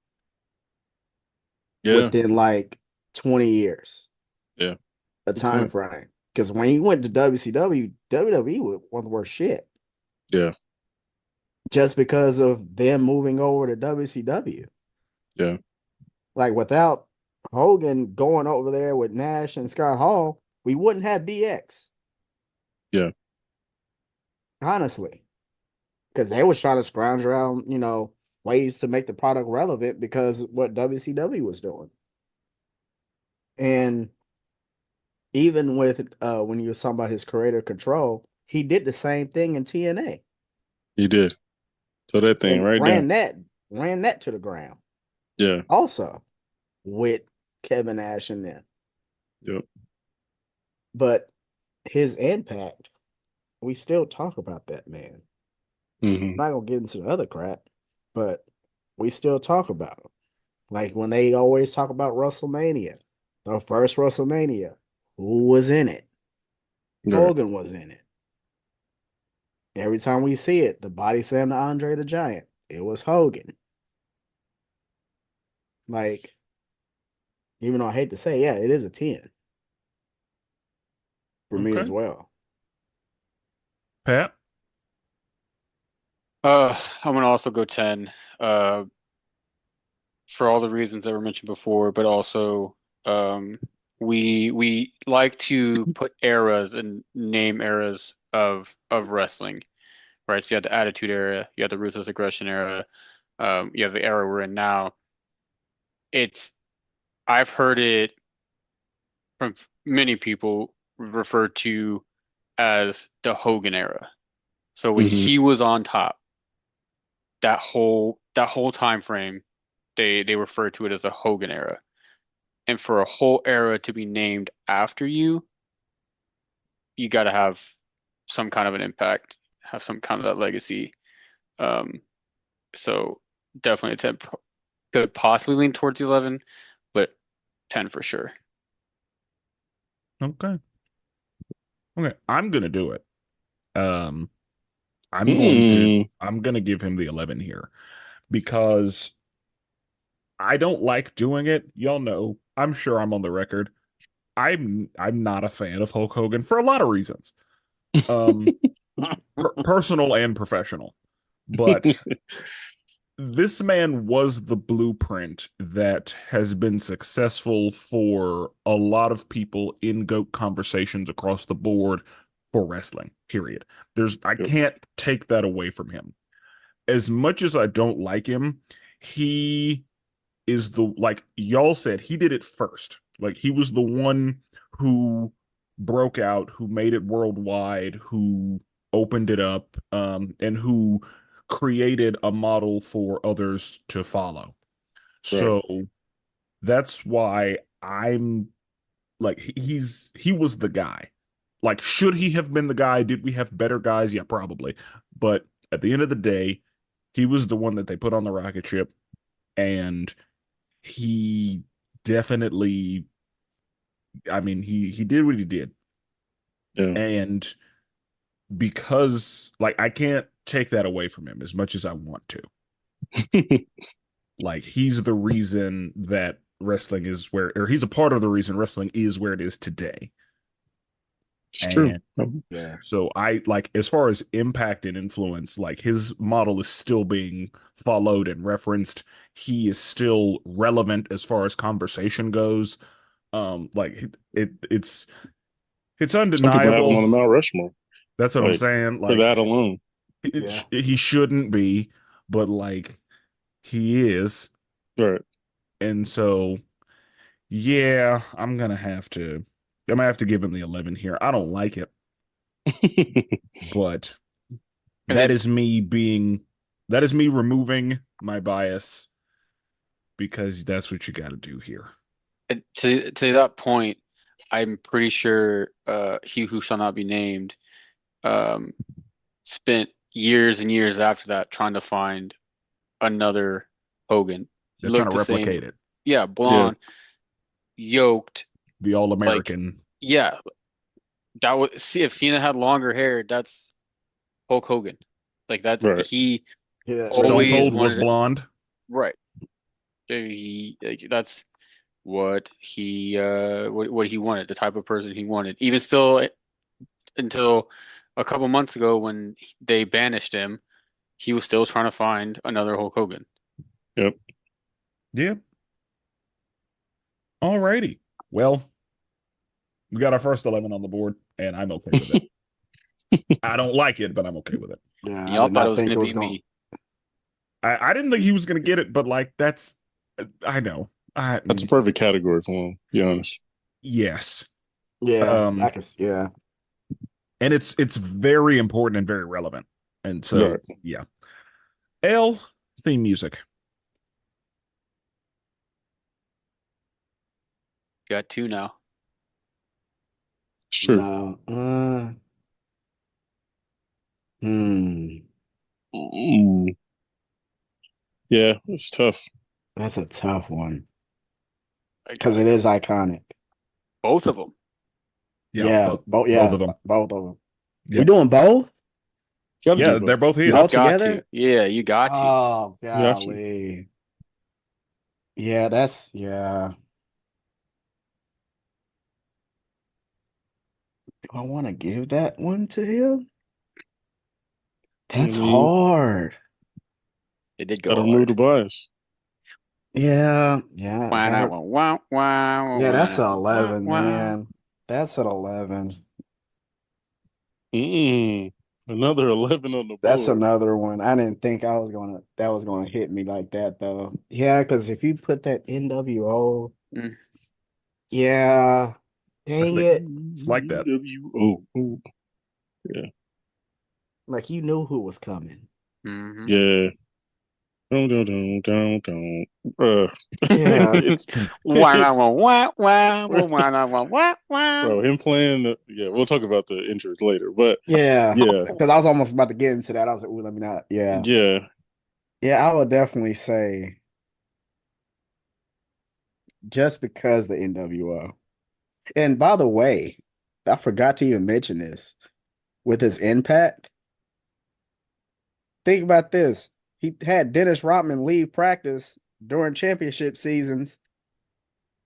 within like 20 years. Yeah. A time frame. Because when he went to WCW, WWE was one of the worst shit. Yeah. just because of them moving over to WCW. Yeah. Like without Hogan going over there with Nash and Scott Hall, we wouldn't have DX. Yeah. Honestly. Because they was trying to scrounge around, ways to make the product relevant because what WCW was doing. And even with when you were talking about his creative control, he did the same thing in TNA. He did. So that thing And right ran there. that to the ground. Yeah. Also with Kevin Nash and them. Yep. But his impact, we still talk about that man. Mm-hmm. I'm not gonna get into the other crap, but we still talk about him. Like when they always talk about WrestleMania, the first WrestleMania, who was in it? Right. Hogan was in it. Every time we see it, the body slam to Andre the Giant, it was Hogan. Like, even though I hate to say, yeah, it is a 10 for me as well. Pat? I'm gonna also go 10. For all the reasons that were mentioned before, but also we like to put eras and name eras of wrestling, right? So you have the Attitude Era, you have the Ruthless Aggression Era, you have the era we're in now. I've heard it from many people referred to as the Hogan era. So when Mm-hmm. he was on top, that whole time frame, they refer to it as the Hogan era. And for a whole era to be named after you, you got to have some kind of an impact, have some kind of that legacy. Um, so definitely a 10. Could possibly lean towards 11, but 10 for sure. Okay. Okay. I'm gonna do it. Um, Mm. I'm gonna give him the 11 here because I don't like doing it. Y'all know, I'm sure I'm on the record. I'm not a fan of Hulk Hogan for a lot of reasons. Um, personal and professional. But this man was the blueprint that has been successful for a lot of people in GOAT conversations across the board for wrestling, period. I Yep. can't take that away from him. As much as I don't like him, he is like y'all said, he did it first. Like he was the one who broke out, who made it worldwide, who opened it up, and who created a model for others to follow. Right. So that's why I'm like he was the guy. Like, should he have been the guy? Did we have better guys? Yeah, probably. But at the end of the day, he was the one that they put on the rocket ship, and he definitely, I mean, he did what he did. Yeah. And because like I can't take that away from him as much as I want to. Like he's the reason that wrestling is where, or he's a part of the reason wrestling is where it is today. It's true. And Yeah. so I like, as far as impact and influence, like his model is still being followed and referenced. He is still relevant as far as conversation goes. Like it's Some people have him undeniable. on the Mount Rushmore, That's what I'm like saying. for Like that alone. Yeah. he shouldn't be, but like he is. Right. And so yeah, I'm gonna have to give him the 11 here. I don't like it, but And that then is me being that is me removing my bias because that's what you got to do here. to that point, I'm pretty sure he who shall not be named um spent years and years after that trying to find another Hogan. They're trying Looked to the same. replicate it. Yeah, Yeah. blonde, yoked, The like all-American. yeah, that was see if Cena had longer hair, that's Hulk Hogan. Like that's Right. he Yeah. Stone always Cold was wanted blonde. right. He like, that's what he wanted, the type of person he wanted. Even still until a couple months ago when they banished him, he was still trying to find another Hulk Hogan. Yep. Yeah. All righty. Well, we got our first 11 on the board, and I'm okay with it. I don't like it, but I'm okay with it. Yeah, I Y'all did thought it not was think going it to was be going. me. I didn't think he was going to get it, but like that's I know. That's a perfect category for him, to be honest. Yes. Yeah, I can. Yeah, And it's very important and very relevant. And so Right. yeah. L theme music. Got two now. Sure. no. Mm. Yeah, it's tough. That's a tough one I because got it is iconic. both of them. Yeah, both. Yeah, both of them. both of them. We Yep. doing both? Gotta Yeah, do they're both You his. You have to. got together? to. Yeah, you got to. Oh, You have to. golly. Yeah, that's yeah. Do I want to give that one to him? That's I mean, hard. It did gotta go remove hard. the bias. Yeah, Wah, gotta. wah, wah, wah, Yeah, that's wah, an wah, 11, wah. man. That's an 11. Another 11 on the That's board. another one. I didn't think that was gonna hit me like that though. Yeah, because if you put that NWO, Mm. yeah, dang it. It's like that. WO. Yeah. Like you knew who was coming. Mhm. Yeah. Don't. Yeah. It's Wah, it's wah, wah, wah, wah, wah, wah, wah, wah. bro, him playing yeah, we'll talk about the injuries later. But Yeah. yeah, Because I was almost about to get into that. I was like, ooh, let me not. Yeah. yeah. Yeah, I would definitely say just because the NWO. And by the way, I forgot to even mention this with his impact. Think about this. He had Dennis Rodman leave practice during championship seasons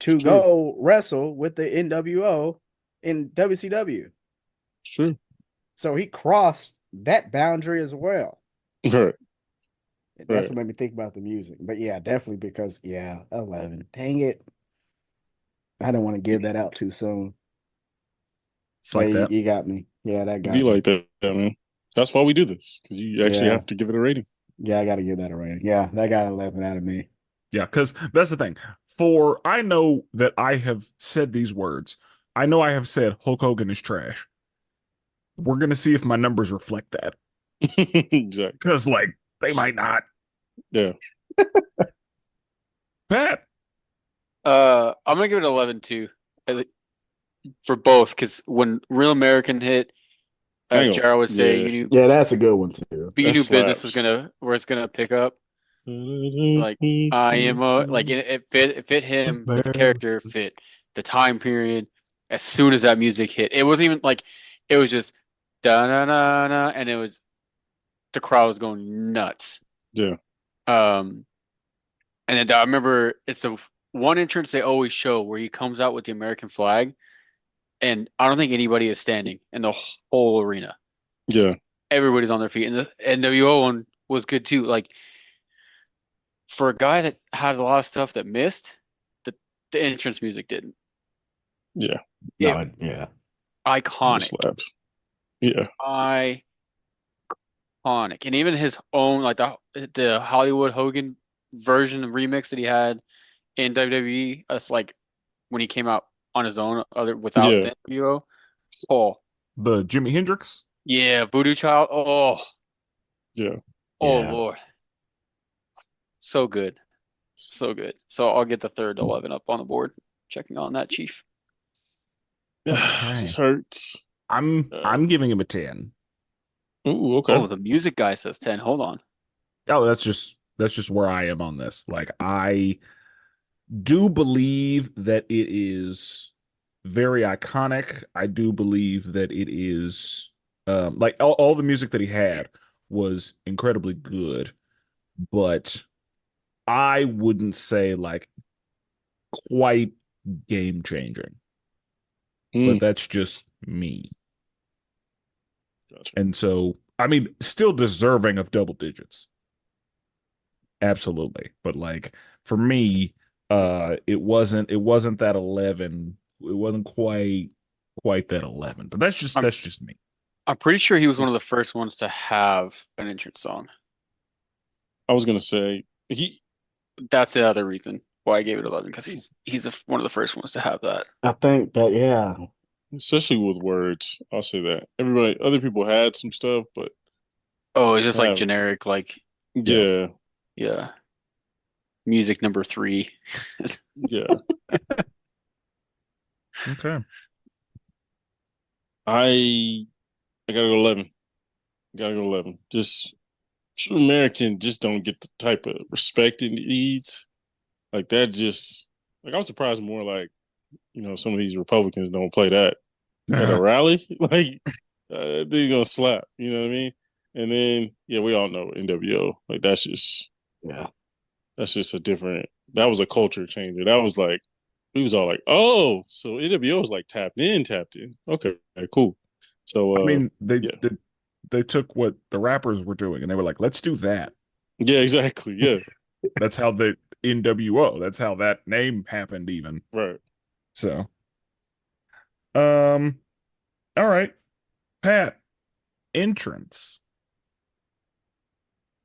to It's true. go wrestle with the NWO in WCW. It's true. So he crossed that boundary as well. Right. That's Right. what made me think about the music. But yeah, definitely because 11. Dang it. I didn't want to give that out too soon. It's Yeah, like that. you got me. Yeah, that It'd got be me. like that, man. That's why we do this, because you actually Yeah. have to give it a rating. Yeah, I got to give that a rating. Yeah, that got 11 out of me. Yeah, because that's the thing. I know that I have said these words. I know I have said Hulk Hogan is trash. We're gonna see if my numbers reflect that. Exactly. Because like they might not. Yeah. Pat. I'm gonna give it 11 too, for both. Because when Real American hit, as Hang on. Jared would say, Yeah. Yeah, that's a good one too. you That knew business was slaps. where it's gonna pick up. Like I am like it fit him, the character fit the time period. As soon as that music hit, it wasn't even like it was just da na na na, and it was the crowd was going nuts. Yeah. And then I remember it's the one entrance they always show where he comes out with the American flag, and I don't think anybody is standing in the whole arena. Yeah. Everybody's on their feet, and the NWO one was good too. Like for a guy that had a lot of stuff that missed, the entrance music didn't. Yeah. No, yeah. That Iconic, slaps. Yeah. iconic, and even his own like the Hollywood Hogan version remix that he had in WWE. That's like when he came out on his own, other without Yeah. the NWO. Oh The Jimi Hendrix. yeah, Voodoo Child. Oh, Yeah. oh Yeah. Lord, so good, so good. So I'll get the third 11 up on the board. Checking on that, Chief. This hurts. I'm giving him a 10. Ooh, okay. Oh, the music guy says 10. Hold on. Oh, that's just where I am on this. Like I do believe that it is very iconic. I do believe that it is like all the music that he had was incredibly good, but I wouldn't say like quite game changing. But that's just me. Gotcha. And so I mean, still deserving of double digits. Absolutely. But like for me, it wasn't that 11. It wasn't quite that 11. But I'm that's just me. I'm pretty sure he was one of the first ones to have an entrance song. I was gonna say he. That's the other reason why I gave it 11 because he's one of the first ones to have that. I think that, yeah. Especially with words, I'll say that. Everybody, other people had some stuff, but Oh, it's just like have generic, like Yeah. yeah, yeah, music number 3. yeah. Okay. I I gotta go 11. Gotta go 11. Just true American just don't get the type of respect it needs. Like that just like I was surprised more like, some of these Republicans don't play that at a rally. Like they're gonna slap, you know what I mean? And then yeah, we all know NWO. Like Yeah. that's just a different that was a culture changer. That was like we was all like, oh, so NWO was like tapped in. Okay, cool. So I mean, yeah. they took what the rappers were doing and they were like, let's do that. Yeah, exactly. Yeah. That's how the NWO, that's how that name happened even. Right. So, um, all right. Pat, entrance.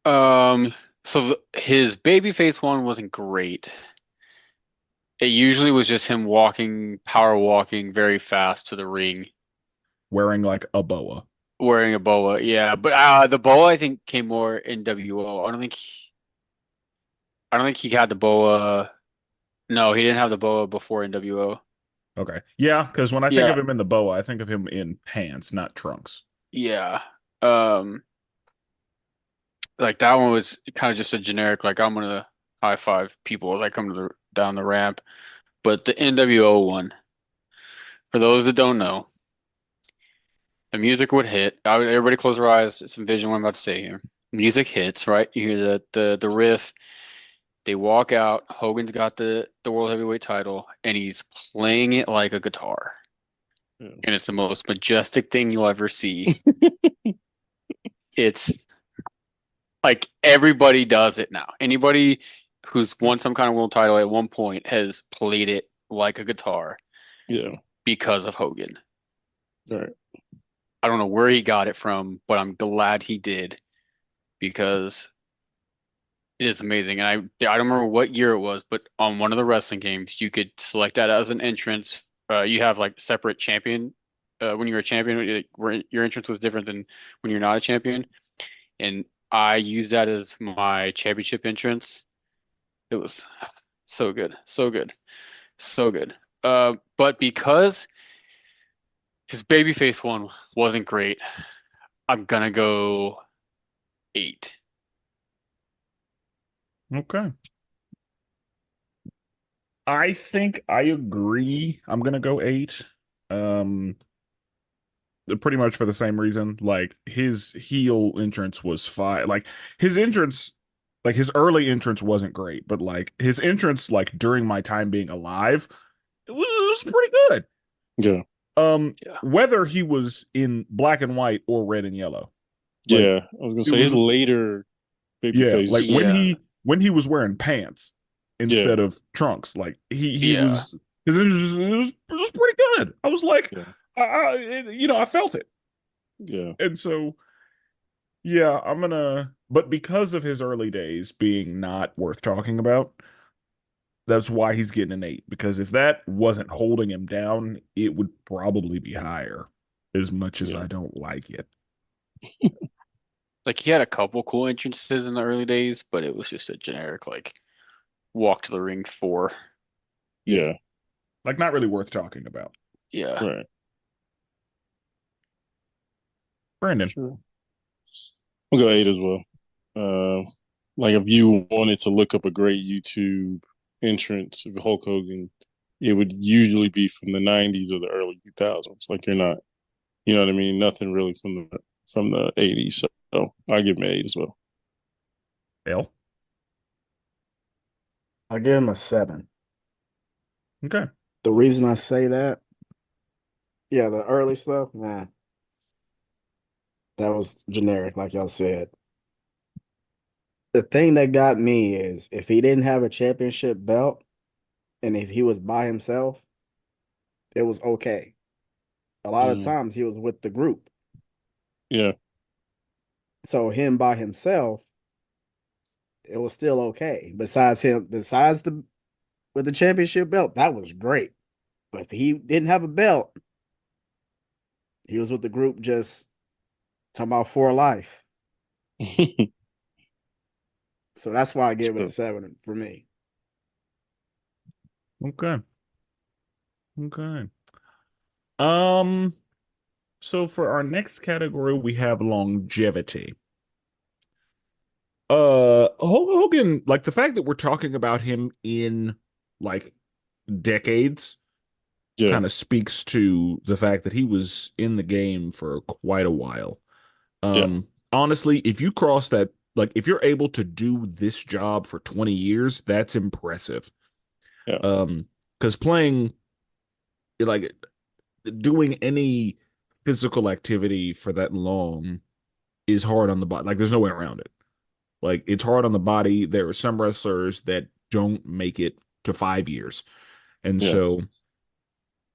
Um, so his babyface one wasn't great. It usually was just him walking, power walking very fast to the ring, Wearing like a boa. wearing a boa. Yeah, but the boa I think came more in WO. I don't think he had the boa. No, he didn't have the boa before NWO. Okay. Yeah, because when I think Yeah, of him in the boa, I think of him in pants, not trunks. yeah. Um, like that one was kind of just a generic, like I'm gonna high five people like I'm down the ramp. But the NWO one, for those that don't know, the music would hit. Everybody close their eyes. It's envision what I'm about to say here. Music hits, right? You hear the riff. They walk out. Hogan's got the world heavyweight title, and he's playing it like a guitar. Yeah. And it's the most majestic thing you'll ever see. It's like everybody does it now. Anybody who's won some kind of world title at one point has played it like a guitar Yeah. because of Hogan. All right. I don't know where he got it from, but I'm glad he did because it is amazing. And I don't remember what year it was, but on one of the wrestling games, you could select that as an entrance. You have like separate champion. When you're a champion, where your entrance was different than when you're not a champion. And I used that as my championship entrance. It was so good, so good, so good. But because his babyface one wasn't great, I'm gonna go 8. Okay. I think I agree. I'm gonna go 8. Um, pretty much for the same reason. Like his heel entrance was fine. Like his entrance, like his early entrance wasn't great, but like his entrance, like during my time being alive, it was pretty good. Yeah. Yeah. Whether he was in black and white or red and yellow, like Yeah. I was gonna it say his was, later yeah, like babyface. Yeah. when he was wearing pants Yeah. instead of trunks, like he Yeah. was, his entrance it was pretty good. I was like, Yeah. I felt it. Yeah. And so, yeah, but because of his early days being not worth talking about, that's why he's getting an 8. Because if that wasn't holding him down, it would probably be higher, as much as Yeah. I don't like it. Like he had a couple cool entrances in the early days, but it was just a generic like walk to the ring 4. Yeah. Like, not really worth talking about. Yeah. Right. Brandon. Sure. I'll go 8 as well. Like if you wanted to look up a great YouTube entrance of Hulk Hogan, it would usually be from the 90s or the early 2000s. Like you're not, you know what I mean? Nothing really from the 80s. So I give him an 8 as well. L. I give him a 7. Okay. The reason I say that, yeah, the early stuff, man, That was generic, like y'all said. The thing that got me is if he didn't have a championship belt and if he was by himself, it was okay. A lot of Mm, times he was with the group. yeah. So him by himself, it was still okay. Besides the with the championship belt, that was great. But if he didn't have a belt, he was with the group just talking about for life. So that's why I gave it a Sure. 7 for me. Okay. Okay. Um, so for our next category, we have longevity. Hulk Hogan, like the fact that we're talking about him in like decades Yeah. kind of speaks to the fact that he was in the game for quite a while. Yeah. Honestly, if you cross that, like if you're able to do this job for 20 years, that's impressive. Yeah. Because playing like doing any physical activity for that long is hard on the body. Like there's no way around it. Like it's hard on the body. There are some wrestlers that don't make it to 5 years. And Yeah. so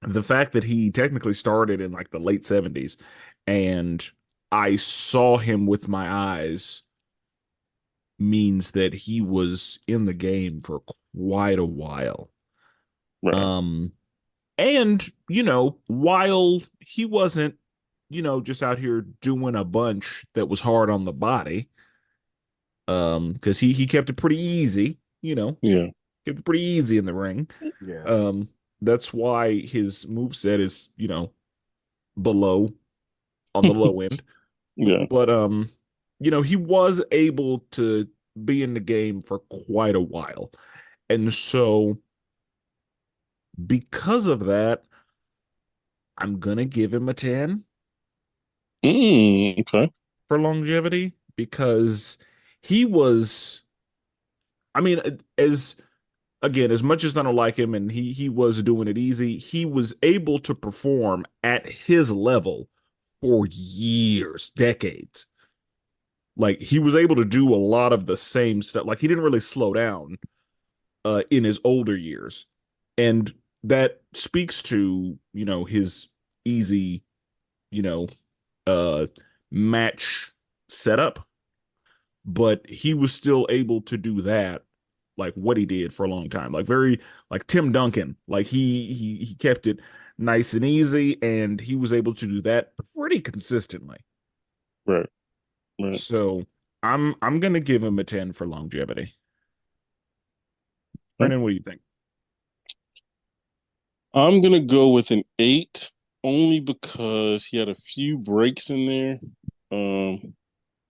the fact that he technically started in like the late 70s and I saw him with my eyes means that he was in the game for quite a while. Right. Um and while he wasn't just out here doing a bunch that was hard on the body, because he kept it pretty easy, Yeah. kept it pretty easy in the ring. Yeah. Um, that's why his move set is, below on the low end. Yeah. But he was able to be in the game for quite a while. And so because of that, I'm gonna give him a 10 Okay. for longevity because he was, I mean, as much as I don't like him and he was doing it easy, he was able to perform at his level for years, decades. Like he was able to do a lot of the same stuff. Like he didn't really slow down in his older years. And that speaks to, his easy, you know, uh match setup, but he was still able to do that like what he did for a long time. Like very like Tim Duncan. Like he kept it nice and easy and he was able to do that pretty consistently. Right. Right. So I'm gonna give him a 10 for longevity. Okay. Brennan, what do you think? I'm gonna go with an 8 only because he had a few breaks in there. Um,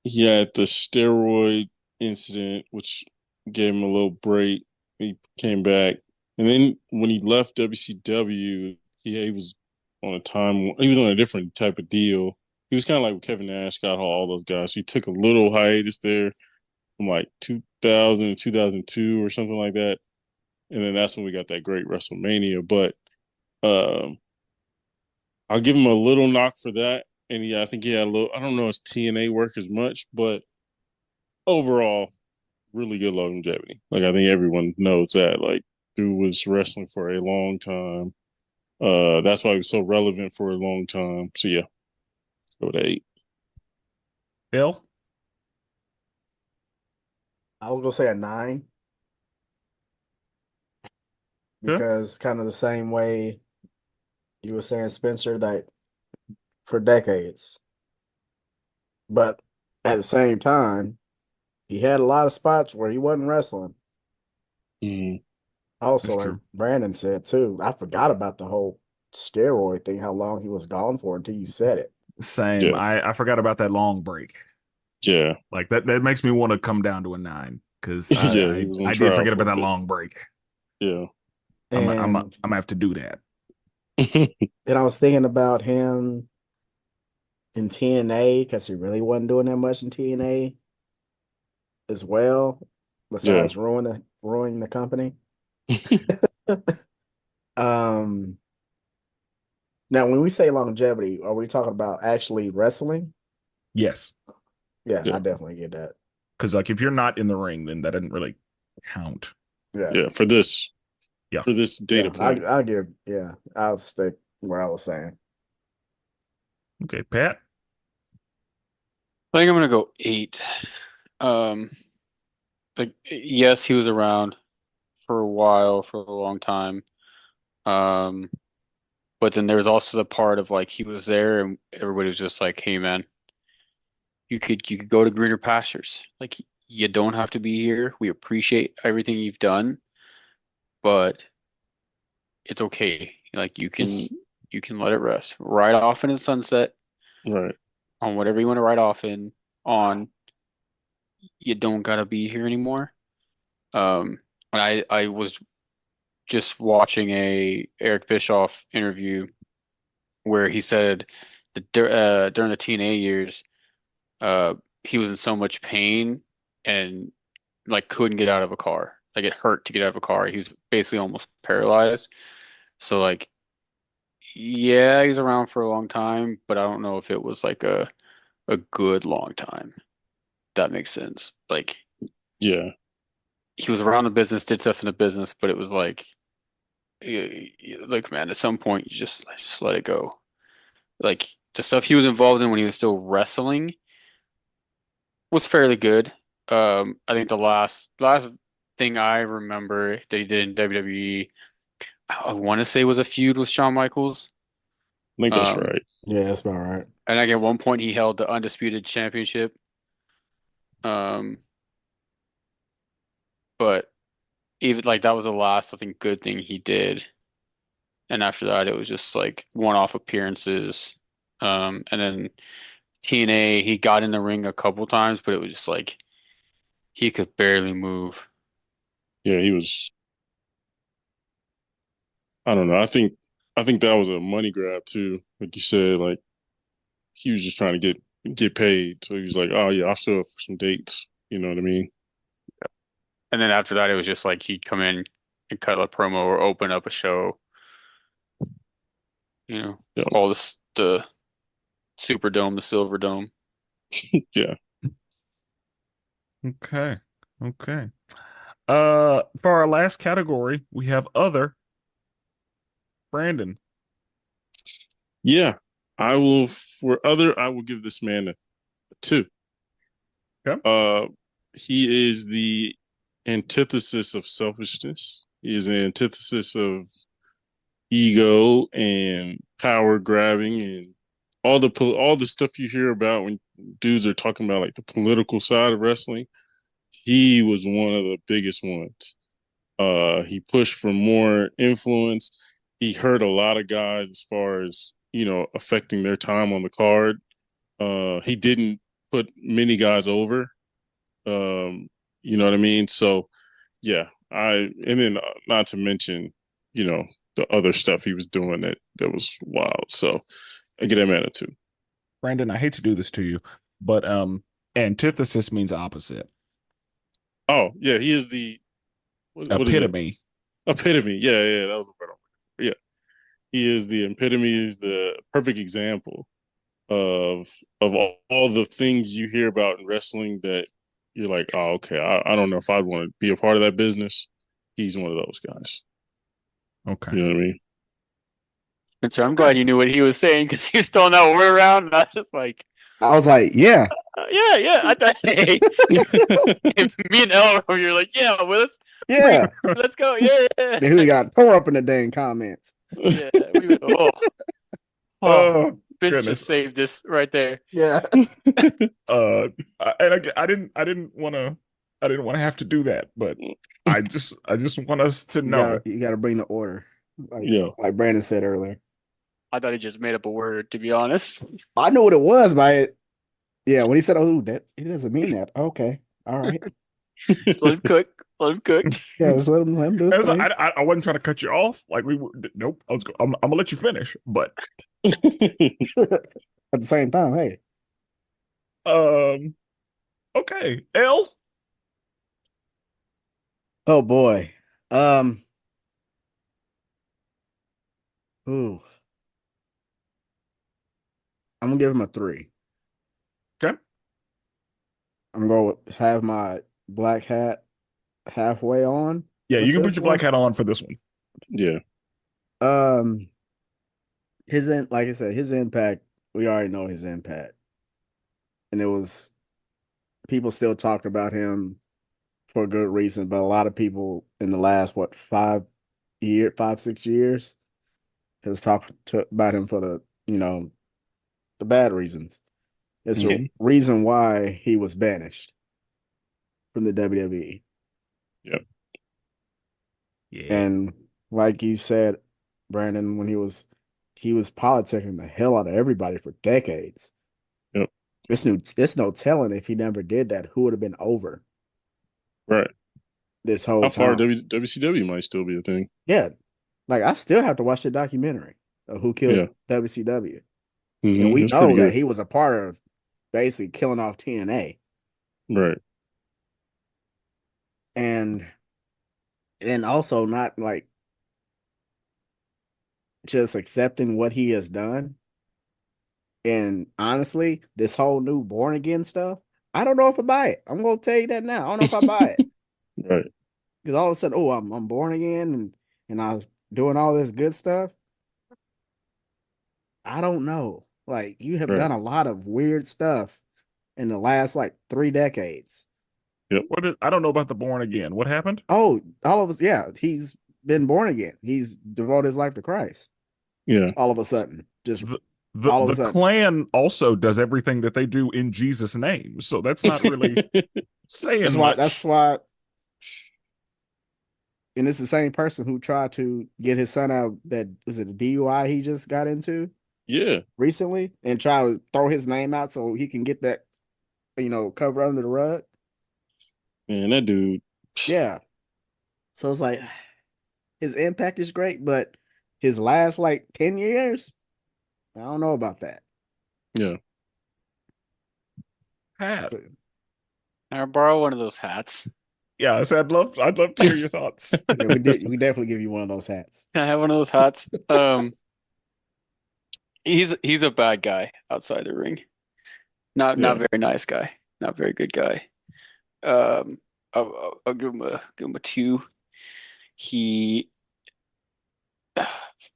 he had the steroid incident, which gave him a little break. He came back, and then when he left WCW, he was on a time. He was on a different type of deal. He was kind of like Kevin Nash, Scott Hall, all those guys. He took a little hiatus there from like 2000 to 2002 or something like that, and then that's when we got that great WrestleMania. But um, I'll give him a little knock for that. And yeah, I think he had a little. I don't know his TNA work as much, but overall, really good longevity. Like I think everyone knows that. Like dude was wrestling for a long time. That's why he was so relevant for a long time. So yeah, let's go with 8. Bill? I was gonna say a 9 Yeah. because kind of the same way you were saying, Spencer, that for decades. But at the same time, he had a lot of spots where he wasn't wrestling. Mm, Also, That's like true. Brandon said too, I forgot about the whole steroid thing, how long he was gone for until you said it. Same. yeah, I forgot about that long break. yeah, Like that makes me want to come down to a 9 because yeah. He I, was I on I did trial forget for about a that bit. long break. Yeah. And I'm gonna have to do that. then I was thinking about him in TNA because he really wasn't doing that much in TNA as well, yeah. besides ruining the company. Um, Now when we say longevity, are we talking about actually wrestling? Yes. Yeah, Yeah. I definitely get that. Because like if you're not in the ring, then that doesn't really count. Yeah, for this data point. I'll stick where I was saying. Okay, Pat. I think I'm gonna go 8. Um, like yes, he was around for a while, for a long time. Um, but then there was also the part of like he was there and everybody was just like, "Hey man, you could go to greener pastures. Like you don't have to be here. We appreciate everything you've done, but it's okay. Like you can let it rest. Ride off in the sunset Right. on whatever you want to ride off in on. You don't gotta be here anymore." And I was just watching a Eric Bischoff interview where he said that during the TNA years, uh, he was in so much pain and like couldn't get out of a car. Like it hurt to get out of a car. He was basically almost paralyzed. So like, yeah, he's around for a long time, but I don't know if it was like a good long time. That makes sense. Like Yeah. he was around the business, did stuff in the business, but it was like, like man, at some point you just let it go. Like the stuff he was involved in when he was still wrestling was fairly good. I think the last thing I remember that he did in WWE, I want to say was a feud with Shawn Michaels. I think that's Um, right. Yeah, that's about right. and like at one point he held the undisputed championship. Um, but even like that was the last, I think, good thing he did. And after that, it was just like one-off appearances. And then TNA, he got in the ring a couple times, but it was just like he could barely move. Yeah, he was. I don't know. I think that was a money grab too. Like you said, like he was just trying to get paid. So he was like, "Oh yeah, I'll show up for some dates." You know what I mean? And then after that, it was just like he'd come in and cut a promo or open up a show. Yeah. Call this the Superdome, the Silver Dome. Yeah. Okay. Okay. For our last category, we have other. Brandon. Yeah. I will give this man a 2. Okay. He is the antithesis of selfishness. He is an antithesis of ego and power grabbing and all the stuff you hear about when dudes are talking about like the political side of wrestling. He was one of the biggest ones. He pushed for more influence. He hurt a lot of guys as far as affecting their time on the card. He didn't put many guys over. You know what I mean? So yeah, and then not to mention, the other stuff he was doing that was wild. So I get him at a 2. Brandon, I hate to do this to you, but antithesis means opposite. Oh yeah, he is the what is it? Epitome. Epitome. Yeah, yeah, that was the word. Yeah, he is the epitome. Is the perfect example of all the things you hear about in wrestling that you're like, oh, okay, I don't know if I'd want to be a part of that business. He's one of those guys. Okay. You know what I mean? Spencer, I'm glad you knew what he was saying because he was throwing that word around, and I was just like, I was like, yeah. yeah, yeah. I thought, hey, me and El, you're like, yeah, Willis, Yeah. let's go, yeah, yeah, Then we got tore up in the dang comments. yeah. Oh Vince goodness. just saved this right there. Yeah. And I didn't want to have to do that, but I just want us to know. You gotta bring the order. Like Yeah. like Brandon said earlier. I thought he just made up a word, to be honest. I knew what it was by it. Yeah, when he said, "Oh, that he doesn't mean that." Okay, all right. Let him cook. Let him cook. Yeah, just let him do his thing. I wasn't trying to cut you off. Like we were, nope. I'm gonna let you finish, but At the same time, hey, okay. L. oh boy, um, ooh, I'm gonna give him a 3. Okay. I'm going to have my black hat halfway on Yeah, you with can put this your black one. hat on for this one. Yeah. Um, like I said, his impact. We already know his impact, and it was people still talk about him for a good reason, but a lot of people in the last 5, 6 years has talked about him for the bad reasons. It's a Mhm. reason why he was banished from the WWE. Yep. Yeah. And like you said, Brandon, when he was politicking the hell out of everybody for decades. Yep. It's no telling if he never did that, who would have been over Right. this whole How far time. WCW might still be a thing. Yeah. Like I still have to watch the documentary of who killed Yeah. WCW. And we It's pretty know that good. he was a part of basically killing off TNA. Right. And also not like just accepting what he has done. And honestly, this whole new born again stuff, I don't know if I buy it. I'm gonna tell you that now. I don't know if I buy it. Right. Because all of a sudden, oh, I'm born again and I was doing all this good stuff. I don't know. Like you have Right. done a lot of weird stuff in the last like 3 decades. Yep. I don't know about the born again. What happened? Oh, all of us, yeah, he's been born again. He's devoted his life to Christ. Yeah. All of a sudden, just The all of a the sudden. clan also does everything that they do in Jesus' name. So that's not really That's saying why. That's much. why. And it's the same person who tried to get his son out. That was it. A DUI he just got into Yeah. recently, and try to throw his name out so he can get that cover under the rug. Man, that dude. Yeah. So it's like his impact is great, but his last like 10 years, I don't know about that. Yeah. Pat. So, Can I borrow one of those hats? Yeah, I said I'd love to hear your thoughts. yeah, we definitely give you one of those hats. Can I have one of those hats? He's a bad guy outside the ring. Not Yeah. very nice guy. Not very good guy. Um, I'll give him a two. He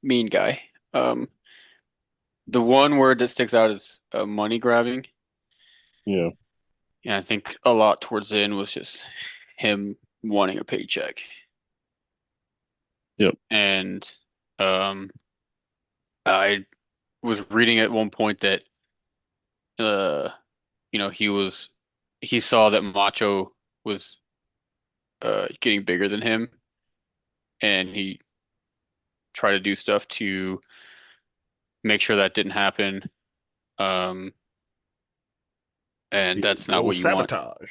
mean guy. The one word that sticks out is money grabbing, Yeah. and I think a lot towards the end was just him wanting a paycheck. Yep. And um, I was reading at one point that uh, he saw that Macho was getting bigger than him, and he tried to do stuff to make sure that didn't happen. Um, and that's The not old what you want. sabotage.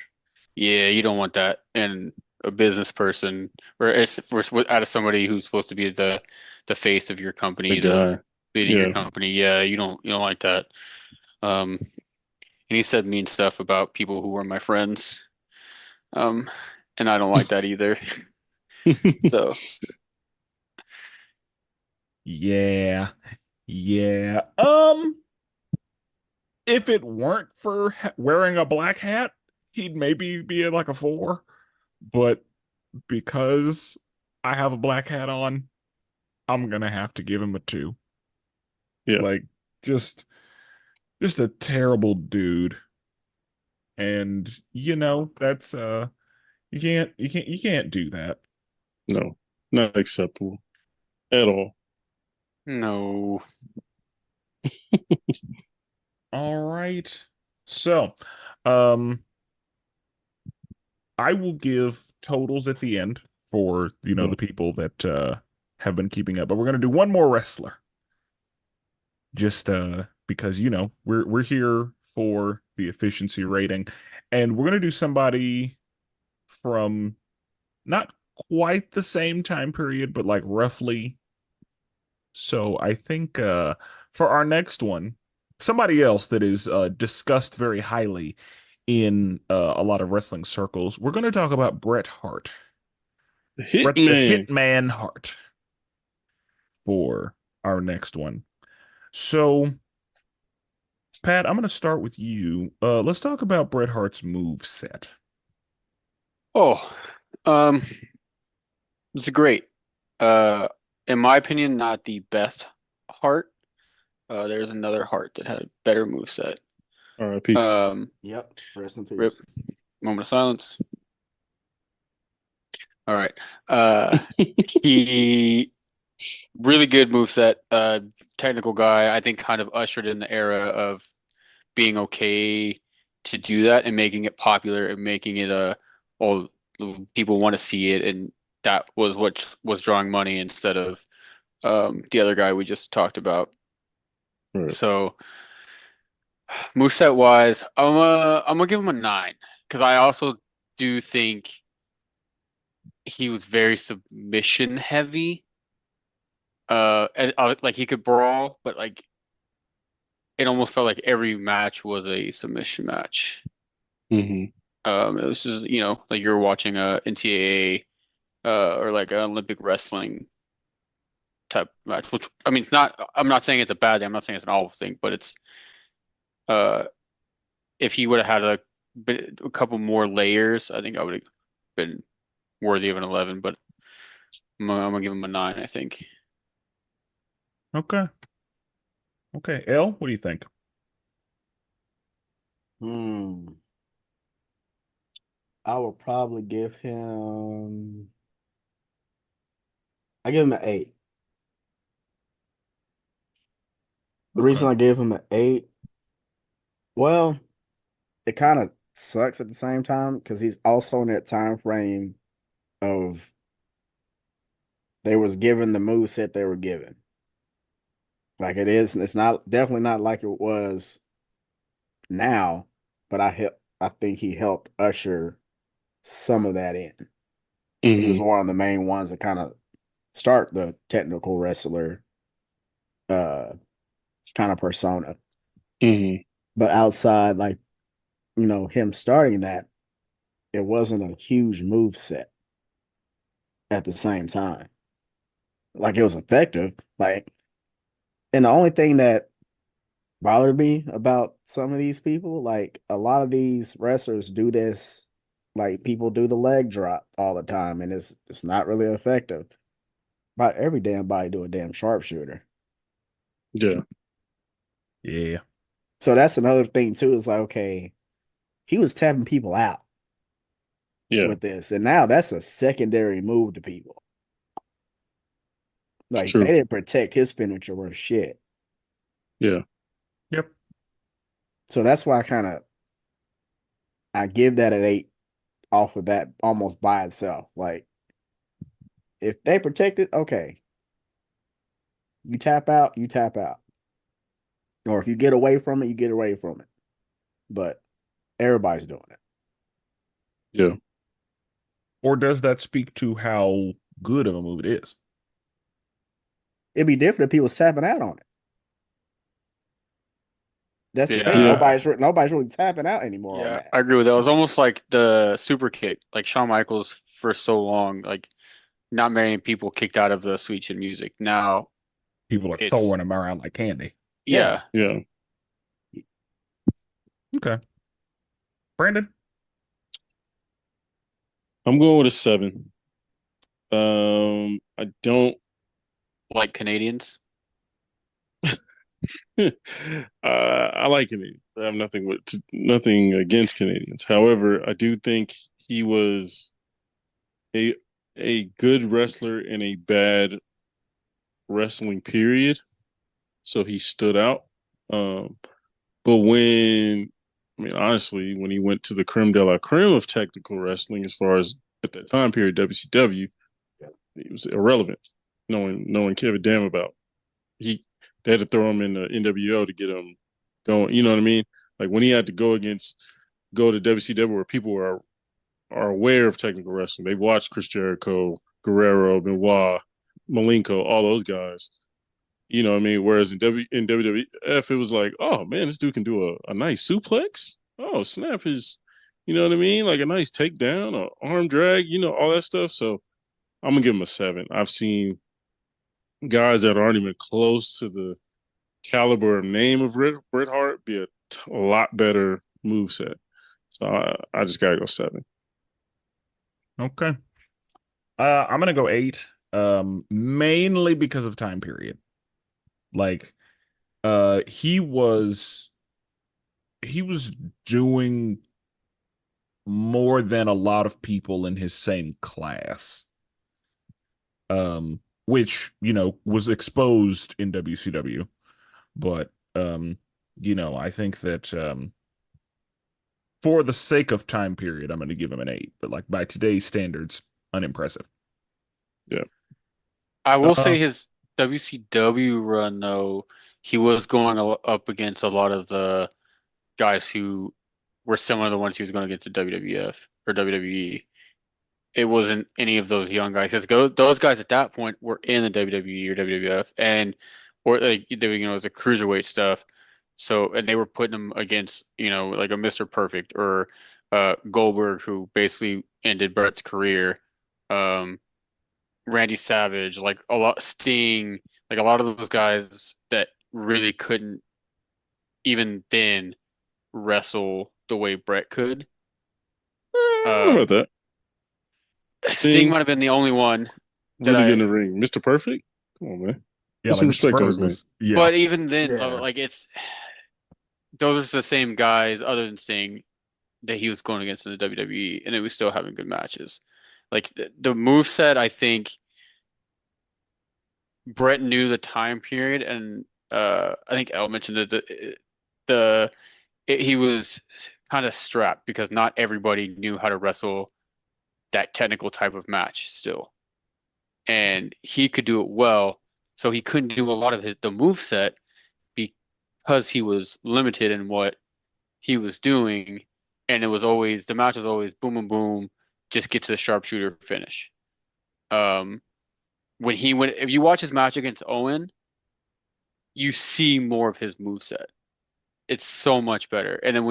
Yeah, you don't want that in a business person, or out of somebody who's supposed to be the face of your The company, the guy. leading your Yeah. company. Yeah, you don't like that. Um, and he said mean stuff about people who were my friends. Um, and I don't like that either. So Yeah. Yeah. If it weren't for wearing a black hat, he'd maybe be like a 4. But because I have a black hat on, I'm gonna have to give him a 2. Yeah. Like just just a terrible dude. And that's you can't do that. No. Not acceptable at all. no, All right. So, um I will give totals at the end for, Oh, the people that have been keeping up. But we're gonna do one more wrestler. Just because we're here for the efficiency rating. And we're gonna do somebody from not quite the same time period, but like roughly. So I think for our next one, somebody else that is discussed very highly in a lot of wrestling circles, we're going to talk about Bret Hart. the Bret the Hitman. Hitman Hart for our next one. So Pat, I'm going to start with you. Let's talk about Bret Hart's move set. Oh, um, it's great. Uh, in my opinion, not the best Hart. There's another Hart that had a better moveset. R.I.P. Yep. Rest in Rip. peace. Moment of silence. All right. He really good moveset. Technical guy. I think kind of ushered in the era of being okay to do that and making it popular and making it all people want to see it, and that was what was drawing money instead of the other guy we just talked about. Right. So moveset wise, I'm gonna give him a 9 because I also do think he was very submission heavy. Like he could brawl, but like it almost felt like every match was a submission match. Mm-hmm. It was just, like you're watching a NCAA or like an Olympic wrestling type match, which I mean, it's not. I'm not saying it's a bad thing. I'm not saying it's an awful thing, but it's uh, if he would have had a couple more layers, I think I would have been worthy of an 11. But I'm gonna give him a 9, I think. Okay. Okay. L, what do you think? I would probably give him. I give him an 8. The reason Okay. I gave him an 8, well, it kind of sucks at the same time because he's also in that time frame of they was given the move set they were given. Like it's not definitely not like it was now, but I think he helped usher some of that in. He was Mm-hmm. one of the main ones that kind of start the technical wrestler uh kind of persona. Mm-hmm. But outside, like, him starting that, it wasn't a huge move set at the same time. Like it was effective. Like, and the only thing that bothered me about some of these people, like a lot of these wrestlers do this, like people do the leg drop all the time, and it's not really effective. About every damn body do a damn sharpshooter. Yeah. Yeah. So that's another thing too, is like, okay, he was tapping people out Yeah. with this, and now that's a secondary move to people. It's Like they true. didn't protect his finisher worth shit. Yeah. Yep. So that's why I give that an 8 off of that almost by itself. Like if they protect it, okay. You tap out, you tap out. Or if you get away from it, you get away from it. But everybody's doing it. Yeah. Or does that speak to how good of a move it is? It'd be different if people was tapping out on it. That's the thing. Yeah. Nobody's really tapping out anymore on Yeah, that. I agree with that. It was almost like the super kick, like Shawn Michaels for so long. Like not many people kicked out of the Sweet Chin Music. Now People are it's throwing them around like candy. yeah. Yeah. Okay. Brandon? I'm going with a 7. I don't. Like Canadians. I like Canadians. I have nothing against Canadians. However, I do think he was a a good wrestler in a bad wrestling period, so he stood out. Um, but honestly, when he went to the creme de la creme of technical wrestling, as far as at that time period, WCW, he was irrelevant. No one gave a damn about. They had to throw him in the NWO to get him going. You know what I mean? Like when he had to go to WCW where people are aware of technical wrestling. They've watched Chris Jericho, Guerrero, Benoit, Malenko, all those guys. You know what I mean? Whereas in WWF, it was like, oh man, this dude can do a nice suplex. Oh, snap his, you know what I mean? Like a nice takedown or arm drag, all that stuff. So I'm gonna give him a 7. I've seen guys that aren't even close to caliber of name of Bret Hart, be a lot better moveset. So I just gotta go 7. Okay. I'm gonna go 8. Mainly because of time period. Like, he was doing more than a lot of people in his same class. Which, was exposed in WCW. But I think that for the sake of time period, I'm going to give him an 8. But like by today's standards, unimpressive. Yeah. I will say his WCW run though, he was going up against a lot of the guys who were similar to the ones he was going against the WWF or WWE. It wasn't any of those young guys because those guys at that point were in the WWE or WWF and or like it was a cruiserweight stuff. So and they were putting them against like a Mr. Perfect or Goldberg who basically ended Brett's career. Um, Randy Savage, like a lot Sting, like a lot of those guys that really couldn't even then wrestle the way Brett could. I don't know Uh, about that. Sting Sting might have been the only one that really I, get in the ring. Mr. Perfect? Come on, man. Yeah, Put some like Mr. respect on his Perfect name. was, yeah. but even then, Yeah. like those are the same guys other than Sting that he was going against in the WWE, and it was still having good matches. Like the move set, I think Brett knew the time period, and I think El mentioned that he was kind of strapped because not everybody knew how to wrestle that technical type of match still. And he could do it well, so he couldn't do a lot of the move set because he was limited in what he was doing, and the match was always boom boom boom, just get to the sharpshooter finish. Um, when he went, if you watch his match against Owen, you see more of his move set. It's so much better. And then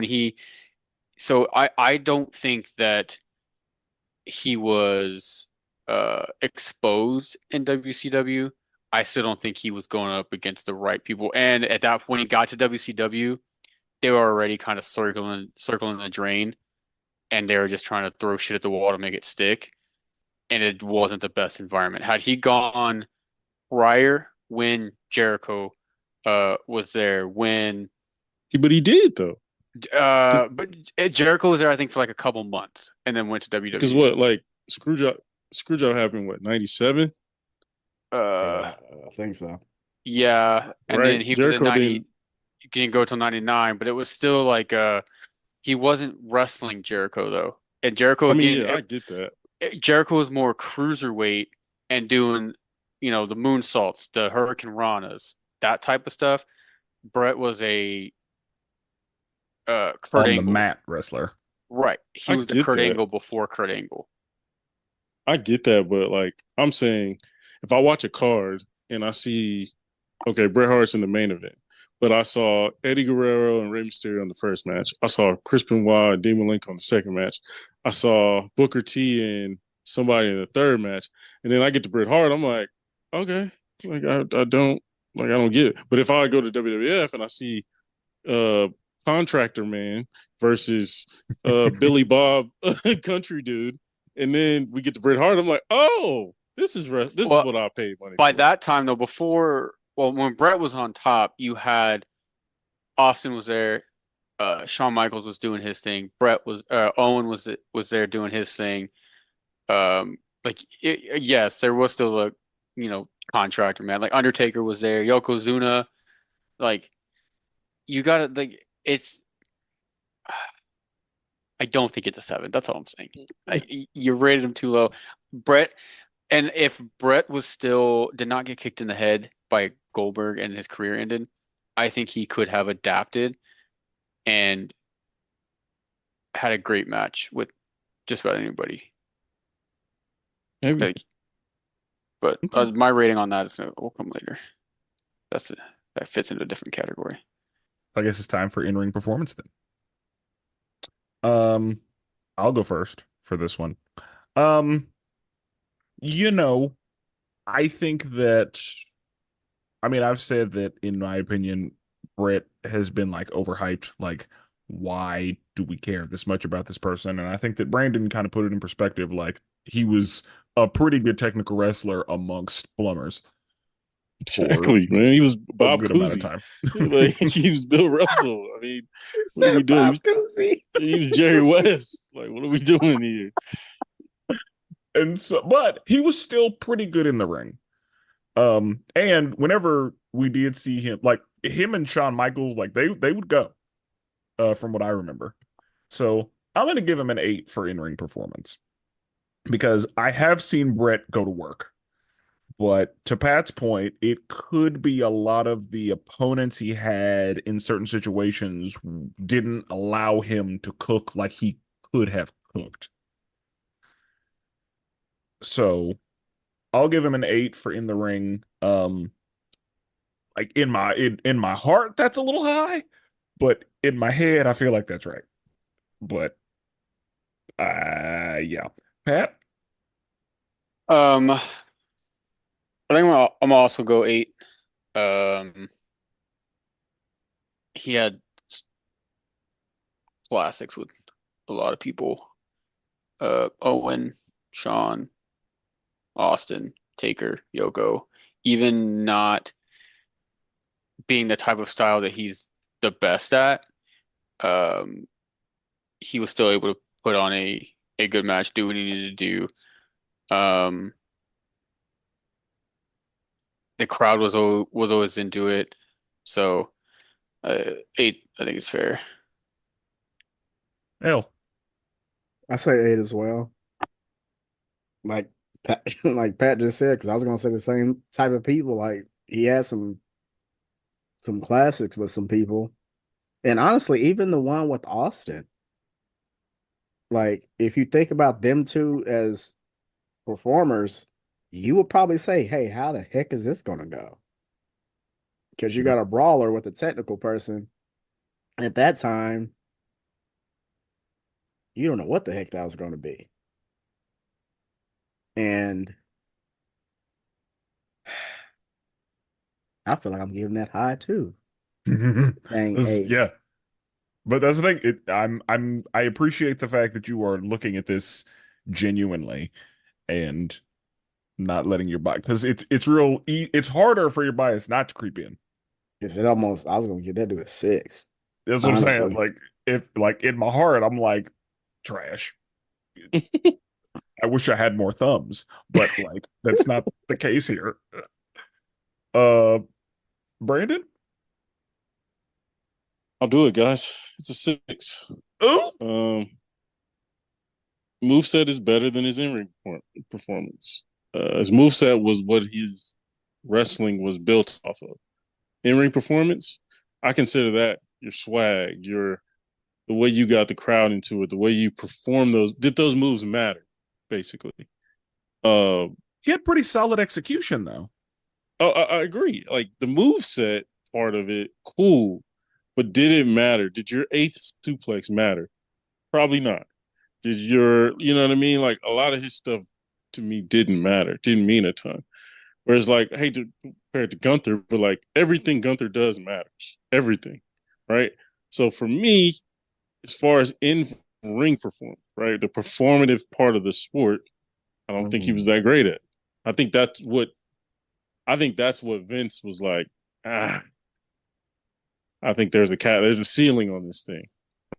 I don't think that he was exposed in WCW. I still don't think he was going up against the right people. And at that point, he got to WCW, they were already kind of circling the drain, and they were just trying to throw shit at the wall to make it stick. And it wasn't the best environment. Had he gone prior when Jericho was there, when But he did though. but Jericho was there, I think, for like a couple months, and then went to Because WWE. what, like Screwjob happened what, 97? Uh, I think so. yeah, and Right? then he was in Jericho 90. didn't. He didn't go till 99, but it was still like he wasn't wrestling Jericho though. And Jericho I mean, again, yeah, I get that. Jericho was more cruiserweight and doing, the moonsaults, the Hurricane Ranas, that type of stuff. Brett was a Kurt On the Angle. mat wrestler. Right. He I was the get Kurt that. Angle before Kurt Angle. I get that, but like I'm saying, if I watch a card and I see, okay, Bret Hart's in the main event, but I saw Eddie Guerrero and Rey Mysterio in the first match. I saw Chris Benoit and Demon Link on the second match. I saw Booker T and somebody in the third match, and then I get to Bret Hart. I'm like, okay, like I don't get it. But if I go to WWF and I see Contractor Man versus Billy Bob Country Dude, and then we get to Bret Hart, I'm like, oh, this is Well, what I paid money by for. that time though, when Brett was on top, you had Austin was there, Shawn Michaels was doing his thing, Owen was there doing his thing. Yes, there was still a contractor man. Like Undertaker was there, Yokozuna. Like you gotta like it's. I don't think it's a 7. That's all I'm saying. You rated him too low, Brett. And if Brett did not get kicked in the head by Goldberg and his career ended, I think he could have adapted and had a great match with just about anybody. Maybe. Like, but my rating on that will come later. That fits into a different category. I guess it's time for in-ring performance then. I'll go first for this one. Um, I think that I mean, I've said that in my opinion, Brett has been like overhyped. Like, why do we care this much about this person? And I think that Brandon kind of put it in perspective. Like, he was a pretty good technical wrestler amongst plumbers for Exactly, man. He was a Bob good amount of Cousy. time. Like he was Bill Russell. I mean, what are we Said doing? Bob Cousy. He was Jerry West. Like, what are we doing here? And so, but he was still pretty good in the ring. And whenever we did see him, like him and Shawn Michaels, like they would go, from what I remember. So I'm gonna give him an 8 for in-ring performance because I have seen Brett go to work. But to Pat's point, it could be a lot of the opponents he had in certain situations didn't allow him to cook like he could have cooked. So I'll give him an 8 for in the ring. Like in my heart, that's a little high, but in my head, I feel like that's right. But yeah. Pat? I think I'm also go 8. Um, he had classics with a lot of people. Owen, Sean, Austin, Taker, Yoko. Even not being the type of style that he's the best at, um, he was still able to put on a good match, do what he needed to do. The crowd was always into it, so 8 I think is fair. Hell. I say 8 as well. Like Pat, like Pat just said, because I was gonna say the same type of people. Like he had some classics with some people, and honestly, even the one with Austin. Like if you think about them two as performers, you would probably say, "Hey, how the heck is this gonna go?" Because you got a brawler with a technical person. At that time, you don't know what the heck that was going to be. And I feel like I'm giving that high too. Dang, 8. Yeah. But that's the thing. I appreciate the fact that you are looking at this genuinely and not letting your bias, because it's harder for your bias not to creep in. Because it almost, I was going to give that dude a 6. That's what I'm saying. Honestly. Like if like in my heart, I'm like trash. I wish I had more thumbs, but like that's not the case here. Uh, Brandon? I'll do it, guys. It's a 6. Oh, Moveset is better than his in-ring performance. His moveset was what his wrestling was built off of. In-ring performance, I consider that your swag, the way you got the crowd into it, the way you perform did those moves matter, basically. he had pretty solid execution though. I agree. Like the move set part of it, cool, but did it matter? Did your 8th suplex matter? Probably not. Did you know what I mean? Like a lot of his stuff to me didn't matter, didn't mean a ton. Whereas, like, I hate to compare it to Gunther, but like everything Gunther does matters, everything, right? So for me, as far as in ring performance, right, the performative part of the sport, I don't think he was that great at. I think that's what Vince was like. I think there's a ceiling on this thing,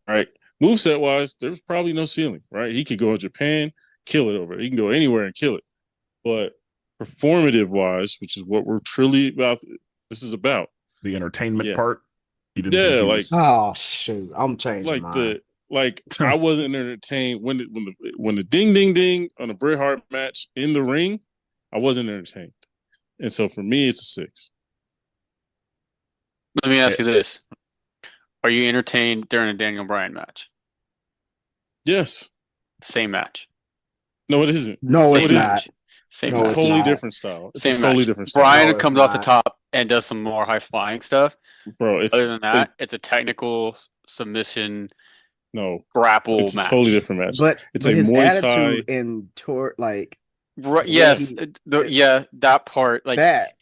right? Moveset wise, there's probably no ceiling, right? He could go to Japan, kill it over it. He can go anywhere and kill it. But performative wise, which is what we're truly about, this is about The entertainment yeah. part. You didn't think he like was... Oh shoot, I'm changing mine. I wasn't entertained when the ding ding ding on the Bret Hart match in the ring, I wasn't entertained. And so for me, it's a 6. Let me ask you this: are you entertained during a Daniel Bryan match? Yes. Same match. No, it isn't. No, Same it's isn't. not. Same It's No, a match. it's totally not. different style. It's Same a totally match. different style. Bryan No, it's comes off the not. top and does some more high flying stuff. Bro, Other than that, it's a technical submission no, grapple it's a totally match. different match. But It's but a his Muay Thai. attitude and tour like Right, The way yes, he- yeah, that part, like,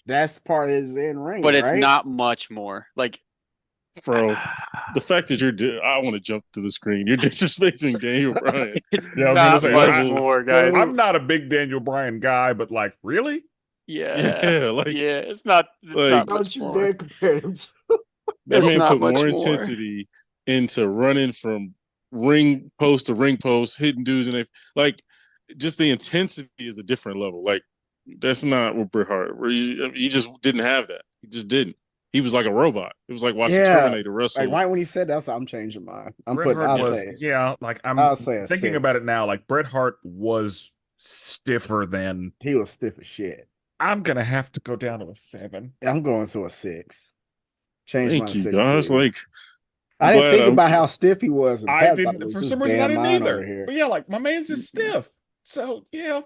that's part of his in ring, but it's right? not much more. Like, Bro, the fact that I want to jump to the screen. You're disrespecting Daniel Bryan. it's Yeah, I was gonna not say, much level. more, guys. I'm not a big Daniel Bryan guy, but like, really? Yeah, Like yeah, it's not like much Don't you more. dare compare him to. that It's man not put much more more. intensity into running from ring post to ring post, hitting dudes, and like just the intensity is a different level. Like that's not what Bret Hart. He just didn't have that. He just didn't. He was like a robot. It was like watching Yeah, Terminator wrestle. like right when he said that, I said, I'm changing mine. Bret Hart I'll was, say, yeah, like I'll I'm say a thinking 6. about it now. Like Bret Hart was stiffer than. He was stiff as shit. I'm gonna have to go down to a 7. I'm going to a 6. Change mine Thank to you, 6 guys. degrees. Like I I'm didn't glad think about how stiff he was. And I Pat thought it didn't, was for his some reason, I damn didn't mind either. over here. But yeah, like my man's is stiff. So yeah,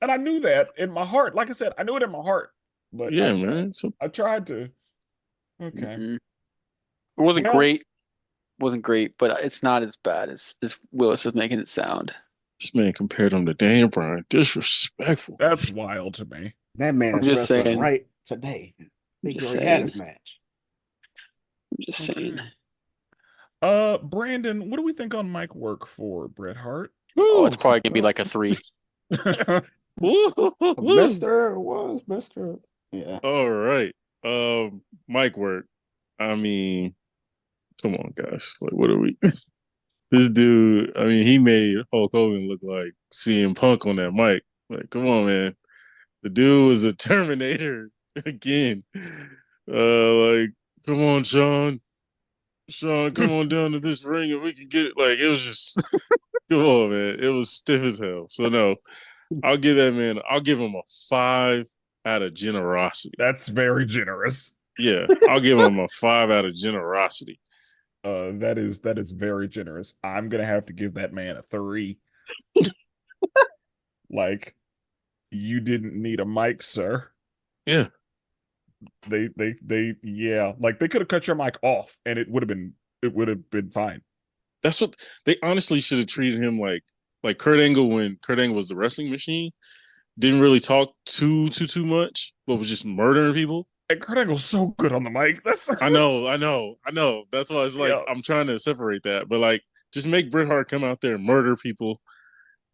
and I knew that in my heart. Like I said, I knew it in my heart. But yeah, man. So I tried to. Okay. Mhm. It wasn't Well- great. Wasn't great, but it's not as bad as Willis is making it sound. this man compared him to Daniel Bryan. Disrespectful. That's wild to me. That man I'm is just wrestling saying. right today. I think he just already had his saying. match. I'm just saying. Brandon, what do we think on mic work for Bret Hart? Oh, it's probably gonna be like a 3. Mr. was Mr. Yeah. All right. Mic work. I mean, come on, guys. Like, what are we? This dude, I mean, he made Hulk Hogan look like CM Punk on that mic. Like, come on, man. The dude was a Terminator again. Like, come on, Sean. Sean, come on down to this ring and we can get it. Like, it was just, come on, man. It was stiff as hell. So, no, I'll give him a 5 out of generosity. That's very generous. Yeah, I'll give him a 5 out of generosity. That is very generous. I'm gonna have to give that man a 3. Like, you didn't need a mic, sir. Yeah. They yeah, like they could have cut your mic off and it would have been fine. That's what they honestly should have treated him like Kurt Angle when Kurt Angle was the wrestling machine. Didn't really talk too much, but was just murdering people. And Kurt Angle's so good on the mic. That's I know. That's why it's like Yeah. I'm trying to separate that, but like just make Bret Hart come out there and murder people,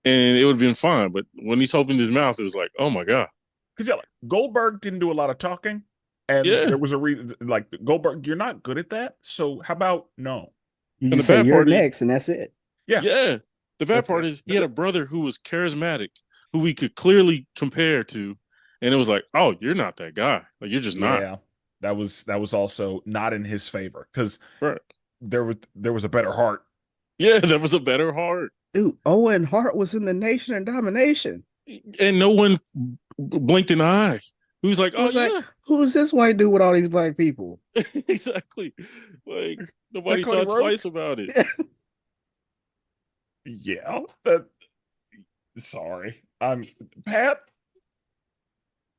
and it would have been fine. But when he's opened his mouth, it was like, oh my god. Because yeah, like, Goldberg didn't do a lot of talking, and Yeah. there was a reason. Like Goldberg, you're not good at that. So how about no? You And can the say bad you're part is- next, and that's it. Yeah. Yeah. The bad part is he had a brother who was charismatic, who we could clearly compare to, and it was like, oh, you're not that guy. Like you're just not. Yeah, that was also not in his favor because Right. there was a better Hart. Yeah, that was a better Hart. Dude, Owen Hart was in the Nation and Domination. And no one blinked an eye. He was like, It oh was like, yeah, who's this white dude with all these black people? exactly. Like nobody Cody thought Rhodes? twice about it. Yeah, that. Sorry, I'm Pat.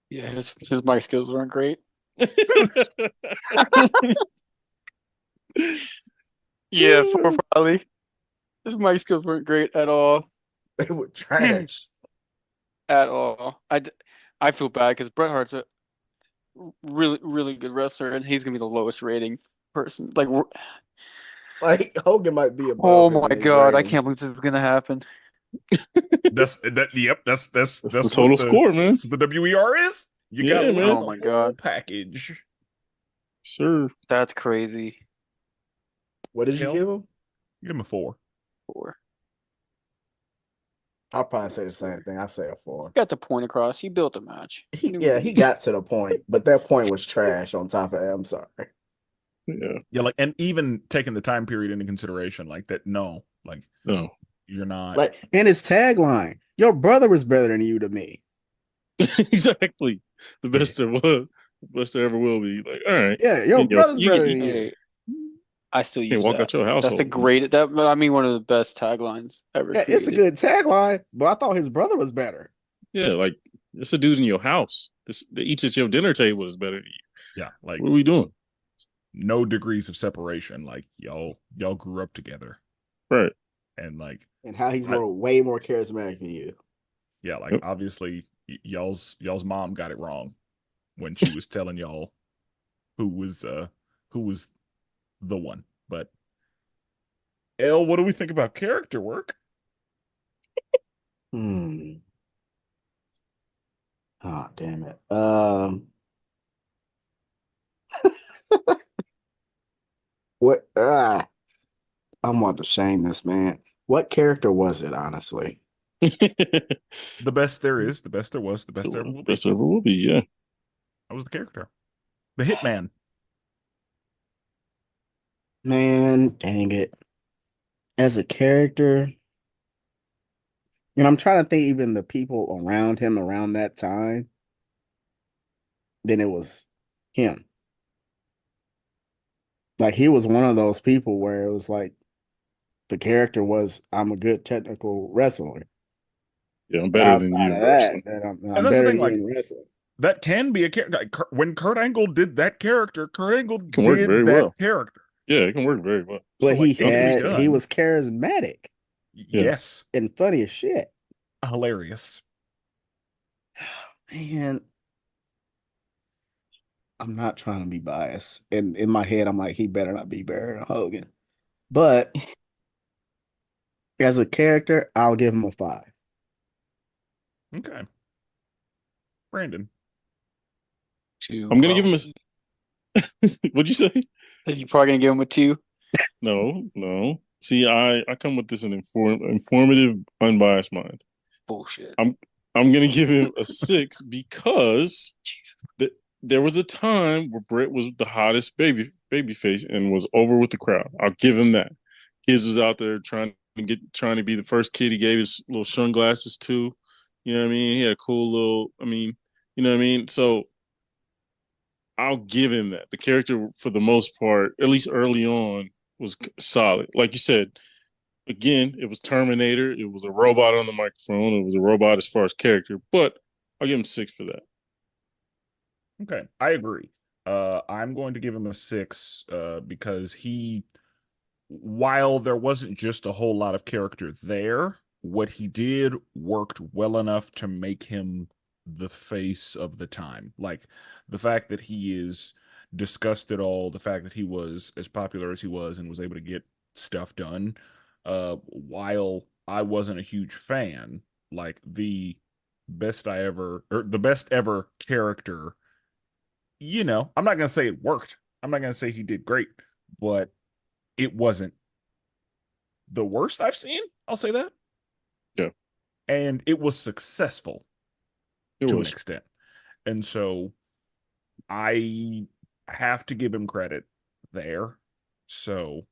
Yeah, his mic skills weren't great. Yeah, for Farley. His mic skills weren't great at all. They were trash. At all. I feel bad because Bret Hart's a really good wrestler, and he's gonna be the lowest rating person. Like, Like Hogan might be above. oh him in my his god, I ratings. can't believe this is gonna happen. That's that. Yep, that's That's the what total score, man. That's what the WER is. You Yeah, got man. Oh my god, package. Sure. that's crazy. What did you Hell. give him? Give him a 4. 4. I'll probably say the same thing. I say a 4. Got the point across. He built a match. He got to the point, but that point was trash. On top of it, I'm sorry. Yeah. Yeah, like, and even taking the time period into consideration, like that. No, like No. you're not. Like, and his tagline, "Your brother was better than you to me." Exactly. The best there was. The best there ever will be. Like, all right. Yeah, your And brother's you better can- than you. Hey, I still You can't use walk that. out your house. That's a great. I mean, one of the best taglines ever. Yeah, it's a created. good tagline, but I thought his brother was better. Yeah, like it's a dude in your house. That eats at your dinner table is better than you. Yeah, like What are we doing? no degrees of separation. Like y'all grew up together, Right. and like And how he's I- way more charismatic than you. Yeah, like Yep. obviously y'all's mom got it wrong when she was telling y'all who was the one. But L, what do we think about character work? Hmm. Oh, damn it. What? I'm about to shame this man. What character was it, honestly? The best there is, the best there was, the best there ever will be. Best ever will be, yeah. That was the character. The Hitman. Man, dang it. As a character, I'm trying to think even the people around him around that time, then it was him. Like he was one of those people where it was like the character was, I'm a good technical wrestler. Yeah, I'm But better than outside you of in that, wrestling. then And I'm that's the better thing, than you like in wrestling. that can be a character. When Kurt Angle did that character, Kurt Angle It can work very did that well. character. Yeah, it can work very well. So But like it can be Gunther's he done. was charismatic yeah. Yes. and funny as shit. Hilarious. Man, I'm not trying to be biased. And in my head, I'm like, he better not be better than Hogan. But as a character, I'll give him a 5. Okay. Brandon. Two, I'm gonna give him probably. what'd you say? You're probably gonna give him a 2. No. See, I come with this an informative, unbiased mind. Bullshit. I'm I'm gonna give him a 6 because Jesus. there was a time where Bret was the hottest baby face and was over with the crowd. I'll give him that. Kids was out there trying to be the first kid he gave his little sunglasses to. You know what I mean? He had a cool little. I mean, you know what I mean. So I'll give him that. The character, for the most part, at least early on, was solid. Like you said, again, it was Terminator. It was a robot on the microphone. It was a robot as far as character, but I'll give him 6 for that. Okay. I agree. I'm going to give him a 6 because while there wasn't just a whole lot of character there, what he did worked well enough to make him the face of the time. Like the fact that he is discussed at all, the fact that he was as popular as he was and was able to get stuff done. While I wasn't a huge fan, like the best ever character, I'm not gonna say it worked. I'm not gonna say he did great, but it wasn't the worst I've seen. I'll say that. Yeah, And it was successful it to an was. extent. And so I have to give him credit there. So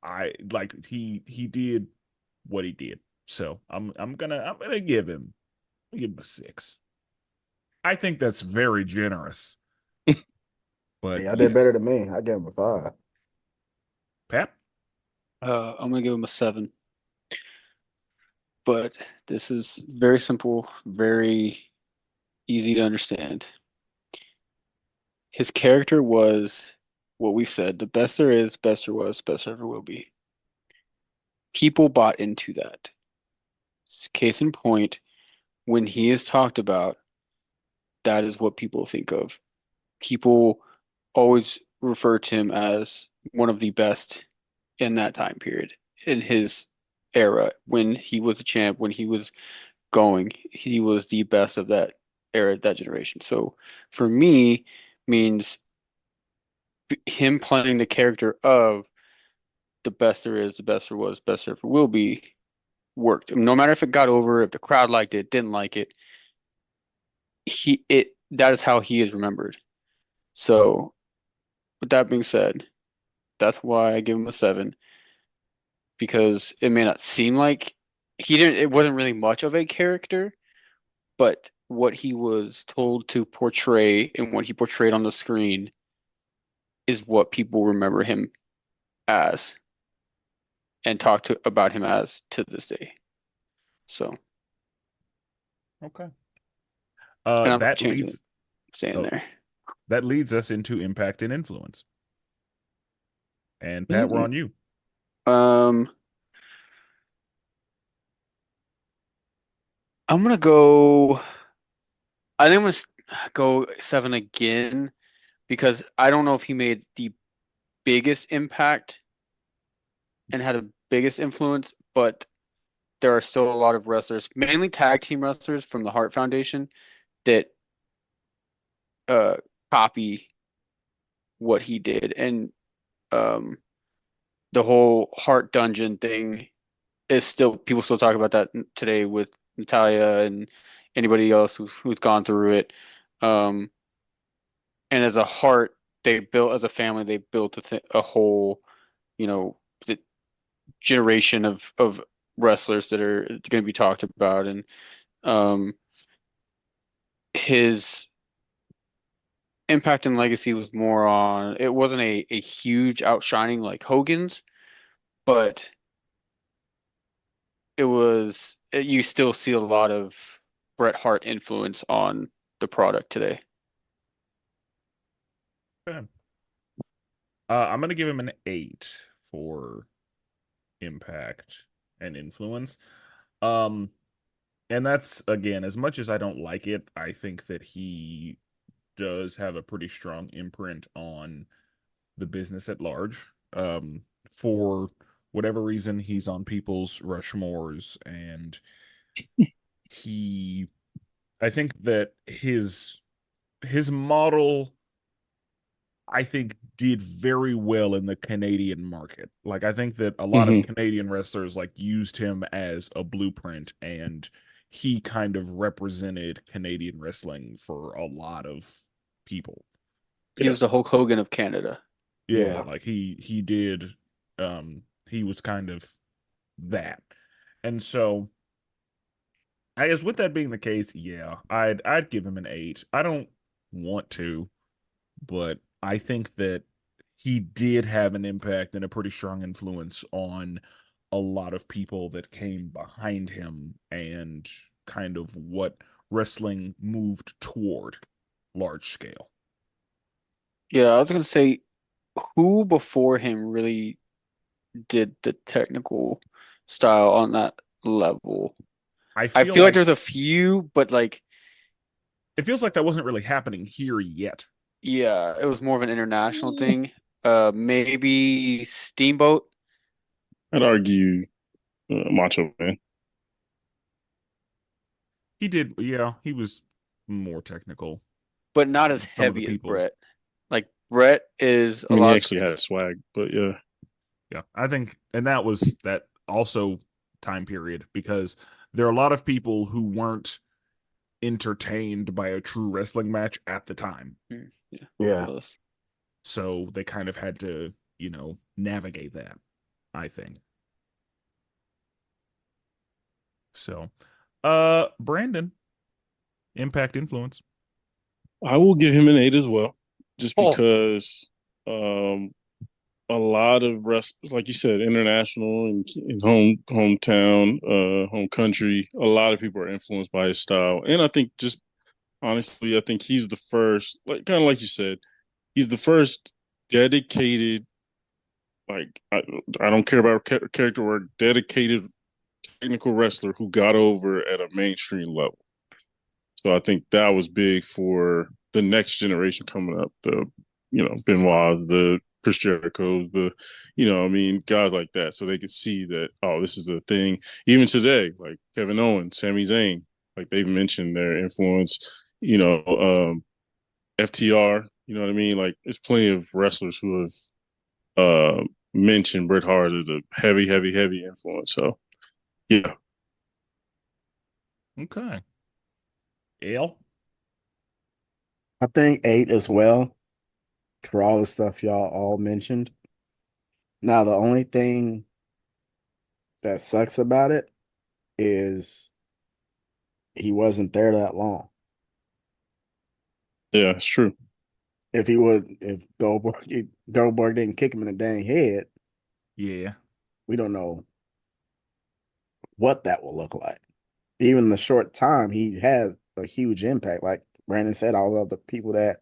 I like he did what he did. So I'm gonna give him a 6. I think that's very generous. But I did better than me. I gave him a 5. Pat, I'm gonna give him a 7. But this is very simple, very easy to understand. His character was what we said, the best there is, best there was, best there ever will be. People bought into that. Case in point, when he is talked about, that is what people think of. People always refer to him as one of the best in that time period, in his era, when he was a champ, when he was going, he was the best of that era, that generation. So for me, means him playing the character of the best there is, the best there was, best there ever will be, worked. No matter if it got over, if the crowd liked it, didn't like it, that is how he is remembered. So with that being said, that's why I give him a 7, because it may not seem like it wasn't really much of a character, but what he was told to portray and what he portrayed on the screen is what people remember him as and talk to about him as to this day. So, okay. and I'm not That changing, leads staying oh, there. that leads us into impact and influence. And Pat, we're Mm. on you. Um, I'm gonna go. I think I'm gonna go 7 again because I don't know if he made the biggest impact and had the biggest influence, but there are still a lot of wrestlers, mainly tag team wrestlers from the Hart Foundation, that uh copy what he did. And um the whole Hart Dungeon thing is still people still talk about that today with Natalia and anybody else who's gone through it. Um and as a Hart, they built as a family, they built a whole, you know, the generation of wrestlers that are going to be talked about. And um his impact and legacy was more on it wasn't a huge outshining like Hogan's, but you still see a lot of Bret Hart influence on the product today. Okay. I'm gonna give him an 8 for impact and influence. Um, and that's again, as much as I don't like it, I think that he does have a pretty strong imprint on the business at large. For whatever reason, he's on people's Rushmores, and he, I think that his model, I think, did very well in the Canadian market. Like, I think that a lot of Mm-hmm. Canadian wrestlers like used him as a blueprint, and he kind of represented Canadian wrestling for a lot of people. He was the Hulk Hogan of Canada. Yeah, Yeah. like he did he was kind of that. And so I guess with that being the case, yeah, I'd give him an 8. I don't want to, but I think that he did have an impact and a pretty strong influence on a lot of people that came behind him and kind of what wrestling moved toward large scale. Yeah, I was gonna say who before him really did the technical style on that level. I I feel feel like like there's a few, but like, it feels like that wasn't really happening here yet. yeah, it was more of an international thing. Maybe Steamboat, I'd argue Macho Man. He did, yeah, he was more technical but not as than some of the heavy as people. Brett. Like Brett is I a mean, he lot. actually had swag, but yeah. Yeah, I think, and that was that also time period because there are a lot of people who weren't entertained by a true wrestling match at the time. Yeah. Yeah. Plus. So they kind of had to, navigate that, I think. So, Brandon, impact influence. I will give him an 8 as well, just Oh, because um, a lot of wrestlers, like you said, international and in hometown, home country, a lot of people are influenced by his style. And I think just honestly, I think he's the first, like kind of like you said, he's the first dedicated, like I don't care about character work, dedicated technical wrestler who got over at a mainstream level. So I think that was big for the next generation coming up. The Benoit, the Chris Jericho, I mean, guys like that, so they could see that this is a thing. Even today, like Kevin Owens, Sami Zayn, like they've mentioned their influence. FTR. You know what I mean? Like, there's plenty of wrestlers who have mentioned Bret Hart as a heavy, heavy, heavy influence. So yeah, Okay. L. I think 8 as well for all the stuff y'all all mentioned. Now, the only thing that sucks about it is he wasn't there that long. yeah, it's true. If Goldberg didn't kick him in the dang head, Yeah. we don't know what that will look like. Even in the short time, he had a huge impact. Like Brandon said, all of the people that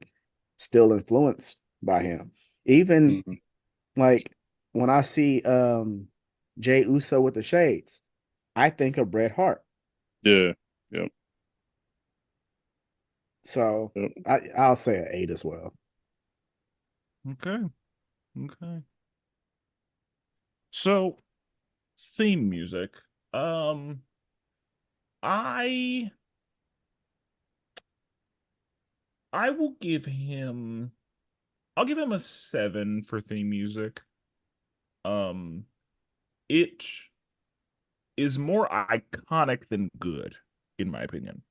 still influenced by him. Even Mm-hmm. like when I see Jay Uso with the shades, I think of Bret Hart. Yeah. Yep. So Yep. I'll say an 8 as well. Okay. Okay. So, theme music. Um, I I will give him I'll give him a 7 for theme music. Um, it is more iconic than good, in my opinion.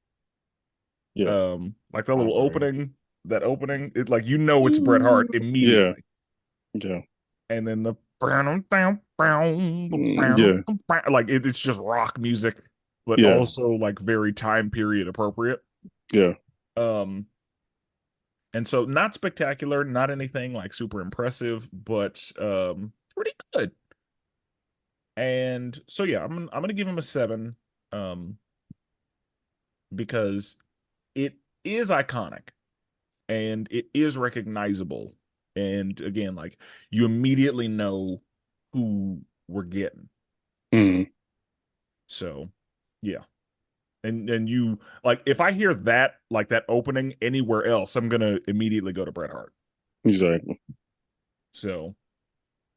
Yeah. Like that I little agree. opening, it like it's Bret Hart Yeah. immediately. Yeah. And then the Yeah. like it's just rock music, but Yeah. also like very time period appropriate. Yeah. Um, and so not spectacular, not anything like super impressive, but pretty good. And so yeah, I'm gonna give him a 7, um, because it is iconic and it is recognizable. And again, like you immediately know who we're getting. Mhm. So yeah. And you like if I hear that like that opening anywhere else, I'm gonna immediately go to Bret Hart. Exactly. So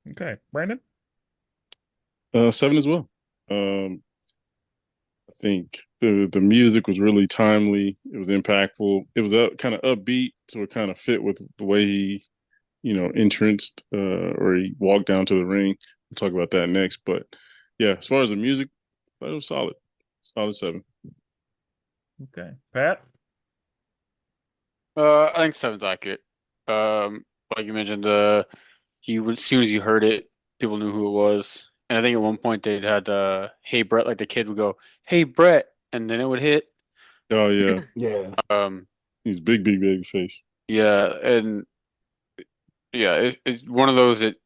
okay, Brandon. 7 as well. I think the music was really timely. It was impactful. It was kind of upbeat, so it kind of fit with the way he, entranced or he walked down to the ring. We'll talk about that next. But yeah, as far as the music, it was solid. Solid 7. Okay, Pat. I think seven's accurate. Like you mentioned, as soon as you heard it, people knew who it was. And I think at one point they'd had "Hey Brett," like the kid would go, "Hey Brett," and then it would hit. Oh yeah, Yeah. Um, he's big, big baby face. yeah, and yeah, it's one of those that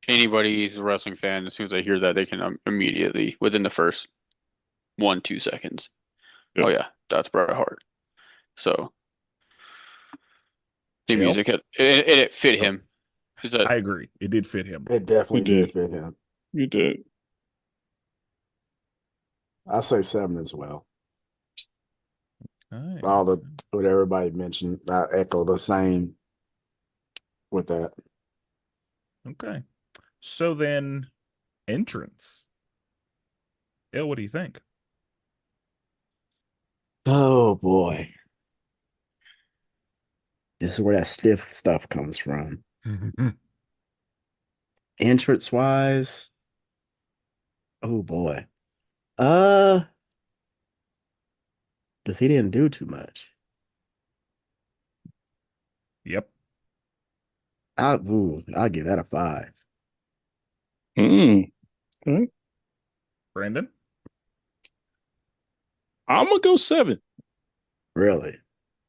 anybody who's a wrestling fan, as soon as they hear that, they can immediately, within the first 1, 2 seconds, Yeah, oh yeah, that's Bret Hart. So the Dale. music, it fit Oh, him. Is that I agree. It did fit him. It you definitely did did. fit him. You did. I'll say 7 as well. All right. All the what everybody mentioned, I echo the same with that. Okay. So then entrance. Yeah, what do you think? Oh boy. This is where that stiff stuff comes from. Entrance wise, oh boy. Uh, because he didn't do too much. Yep. I'll give that a 5. Mm. Okay. Brandon. I'm gonna go 7. Really?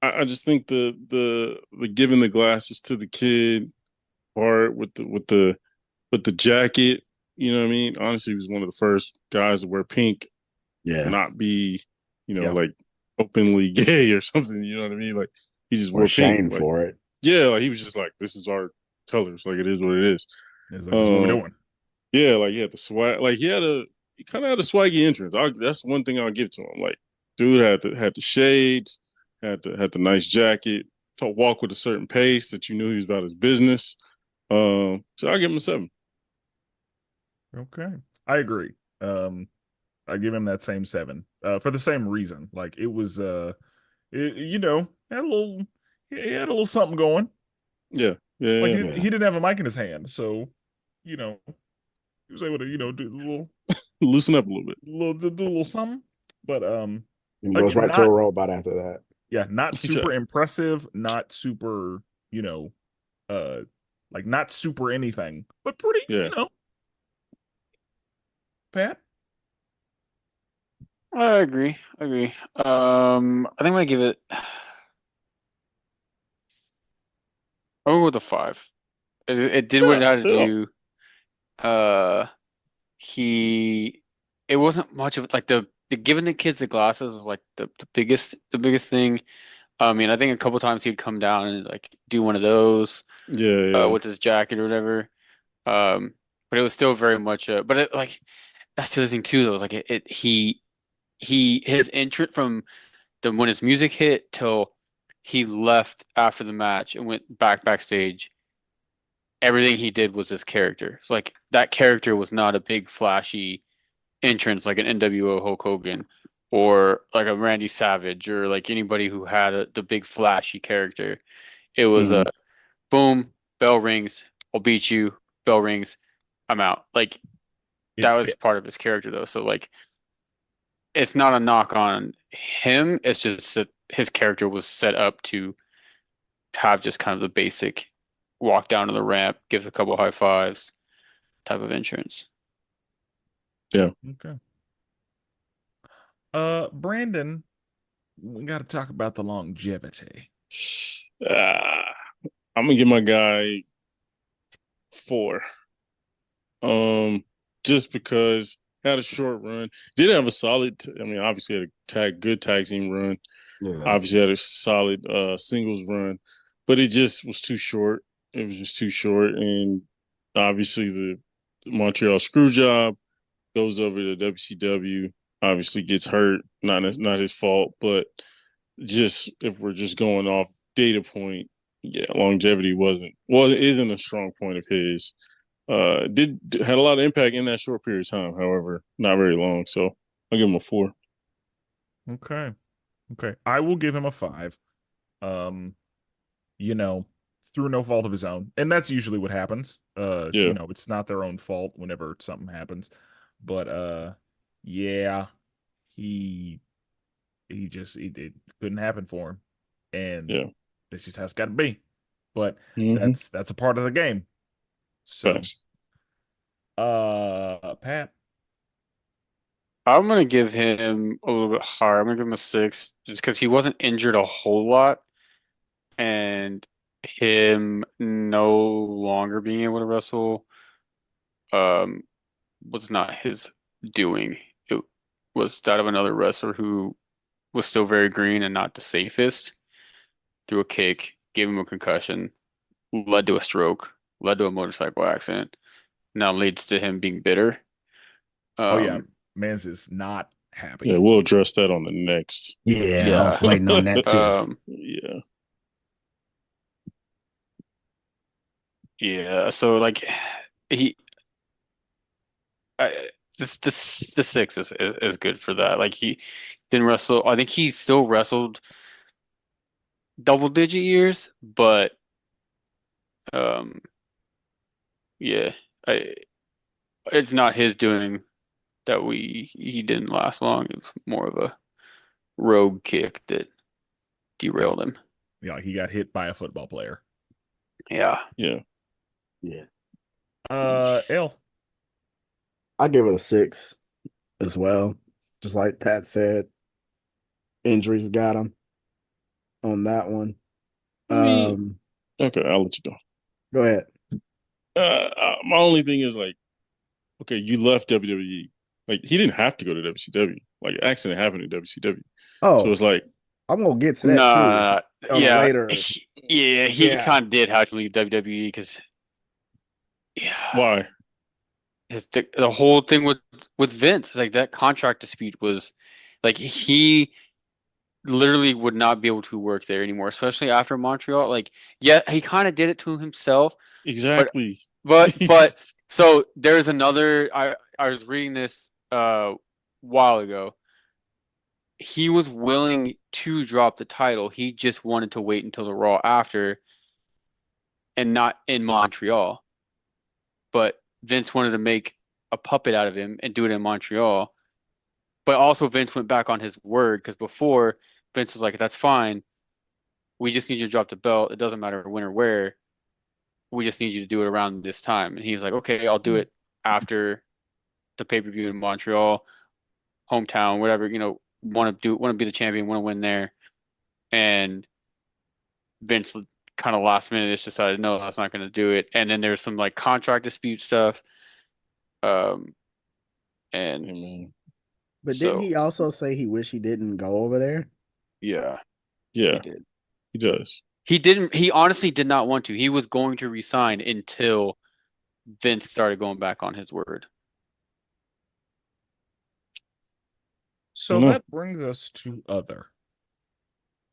I just think the giving the glasses to the kid part with the jacket. You know what I mean? Honestly, he was one of the first guys to wear pink, Yeah. not be, Yeah. like openly gay or something. You know what I mean? Like he just Or wore pink. shamed Like for it. yeah, like he was just like, this is our colors. Like it is what it is. It's like, this is what we're doing. Yeah, like he had the swag. Like he kind of had a swaggy entrance. That's one thing I'll give to him. Like dude had the shades, had the nice jacket, to walk with a certain pace that you knew he was about his business. So I'll give him a 7. Okay. I agree. I give him that same 7. For the same reason. Like it was had a little he had a little something going. Yeah, yeah, Like yeah. Yeah. he didn't have a mic in his hand, so he was able to, do Loosen up a little bit. do a little something. But And he like goes right to a not robot after that. yeah, not super Exactly. impressive, not super, uh like not super anything, but pretty, Yeah. Pat. I agree. I agree. I think I'm gonna give it. I'll go with a 5. It did what Yeah. it had to Yeah. do. Uh, he. It wasn't much of like the giving the kids the glasses was like the biggest thing. I mean, I think a couple times he'd come down and like do one of those Yeah. Yeah. with his jacket or whatever. But it was still very much. But it like that's the other thing too. Though, was like he his entrance from when his music hit till he left after the match and went backstage, everything he did was his character. So like that character was not a big flashy entrance like an NWO Hulk Hogan or like a Randy Savage or like anybody who had the big flashy character. It was a boom, bell rings, I'll beat you, bell rings, I'm out. Like that was part of his character though. So like it's not a knock on him. It's just that his character was set up to have just kind of the basic walk down to the ramp, give a couple high fives type of entrance. Yeah. Okay. Brandon, we got to talk about the longevity. I'm gonna give my guy 4. Just because had a short run, did have a solid. I mean, obviously had a good tag team run. Yeah. Obviously had a solid singles run, but it just was too short. It was just too short, and obviously the Montreal screw job goes over to WCW. Obviously gets hurt. Not his fault, but just if we're just going off data point, yeah, longevity isn't a strong point of his. Had a lot of impact in that short period of time. However, not very long. So I'll give him a 4. Okay. I will give him a 5. You know, through no fault of his own. And that's usually what happens. Yeah. You know, it's not their own fault whenever something happens. But yeah, it couldn't happen for him. And Yeah. that's just how it's gotta be. But Mm-hmm. that's a part of the game. So Thanks. Pat. I'm gonna give him a little bit higher. I'm gonna give him a 6 just because he wasn't injured a whole lot, and him no longer being able to wrestle um was not his doing. It was that of another wrestler who was still very green and not the safest. Threw a kick, gave him a concussion, led to a stroke, led to a motorcycle accident. Now leads to him being bitter. Oh yeah, Mans is not happy. Yeah, we'll address that on the next. Yeah, I was waiting on that too. Yeah. Yeah, so like he the 6 is good for that. Like he didn't wrestle. I think he still wrestled double digit years, but um yeah, I it's not his doing that he didn't last long. It was more of a rogue kick that derailed him. Yeah, he got hit by a football player. Yeah. Yeah. Yeah. L. I give it a 6 as well. Just like Pat said, injuries got him on that one. Okay, I'll let you go. Go ahead. My only thing is like, okay, you left WWE. Like he didn't have to go to WCW. Like accident happened in WCW. Oh, So it's like I'm gonna get to that Nah, too. On a yeah, later. he kind of did have to leave WWE because why? the whole thing with Vince, like that contract dispute was like he literally would not be able to work there anymore, especially after Montreal. Like, yeah, he kind of did it to himself. Exactly. But so there's another. I was reading this while ago. He was willing to drop the title. He just wanted to wait until the Raw after, and not in Montreal. But Vince wanted to make a puppet out of him and do it in Montreal. But also Vince went back on his word because before Vince was like, "That's fine. We just need you to drop the belt. It doesn't matter when or where. We just need you to do it around this time." And he was like, "Okay, I'll do it after the pay-per-view in Montreal, hometown, whatever. Want to be the champion, want to win there." And Vince kind of last minute just decided, no, that's not going to do it. And then there's some like contract dispute stuff. And But so, didn't he also say he wished he didn't go over there? Yeah, he did. He does. He didn't. He honestly did not want to. He was going to resign until Vince started going back on his word. So No. that brings us to other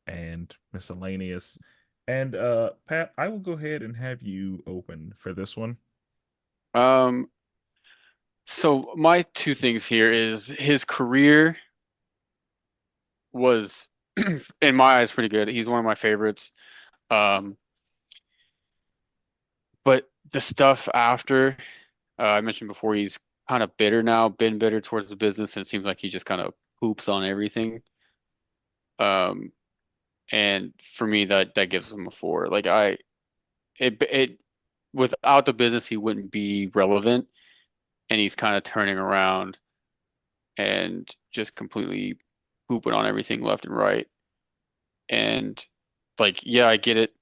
and miscellaneous. And Pat, I will go ahead and have you open for this one. Um, so my two things here is his career was, in my eyes, pretty good. He's one of my favorites. Um, but the stuff after, I mentioned before, he's kind of bitter now, been bitter towards the business, and it seems like he just kind of poops on everything. Um, and for me, that gives him a four. Like it without the business, he wouldn't be relevant, and he's kind of turning around and just completely pooping on everything left and right. And like, yeah, I get it.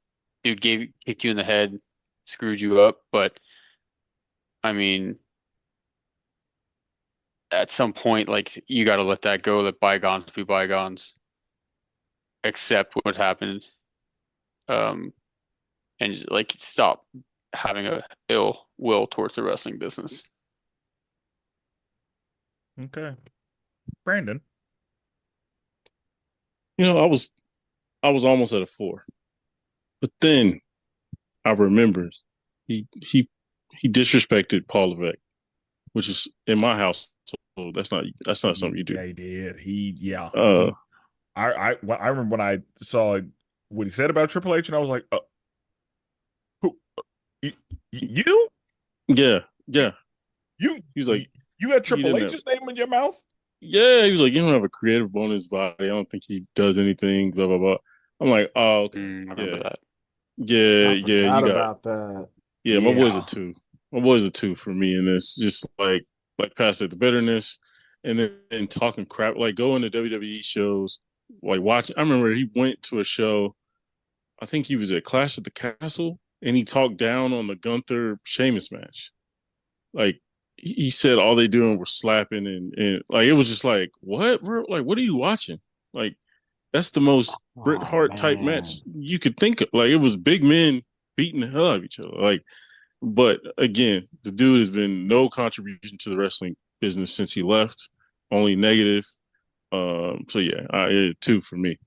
Dude kicked you in the head, screwed you up, but I mean, at some point, like you got to let that go, let bygones be bygones, accept what happened, um, and just, like stop having a ill will towards the wrestling business. Okay. Brandon. I was almost at a 4, but then I remembered he disrespected Paul Levesque, which is in my house. So that's not something you do. Yeah, he did. Uh, I remember when I saw what he said about Triple H, and I was like, who, you, yeah, yeah. you, He was like, you got he Triple didn't have. H's name in your mouth? Yeah, he was like, you don't have a creative bone in his body. I don't think he does anything. Blah blah blah. I'm like, oh, okay, I remember yeah, that. yeah, I yeah. You forgot got about that. yeah. My boy's a Yeah. 2. My boy's a 2 for me, and it's just like past it, the bitterness, and then talking crap. Like going to WWE shows, like watching. I remember he went to a show. I think he was at Clash at the Castle, and he talked down on the Gunther Sheamus match. Like he said, all they doing was slapping, and like it was just like, what, bro? Like, what are you watching? Like, that's the most Bret Oh Hart type match man. you could think of. Like, it was big men beating the hell out of each other. Like, but again, the dude has been no contribution to the wrestling business since he left. Only negative. So yeah, 2 for me.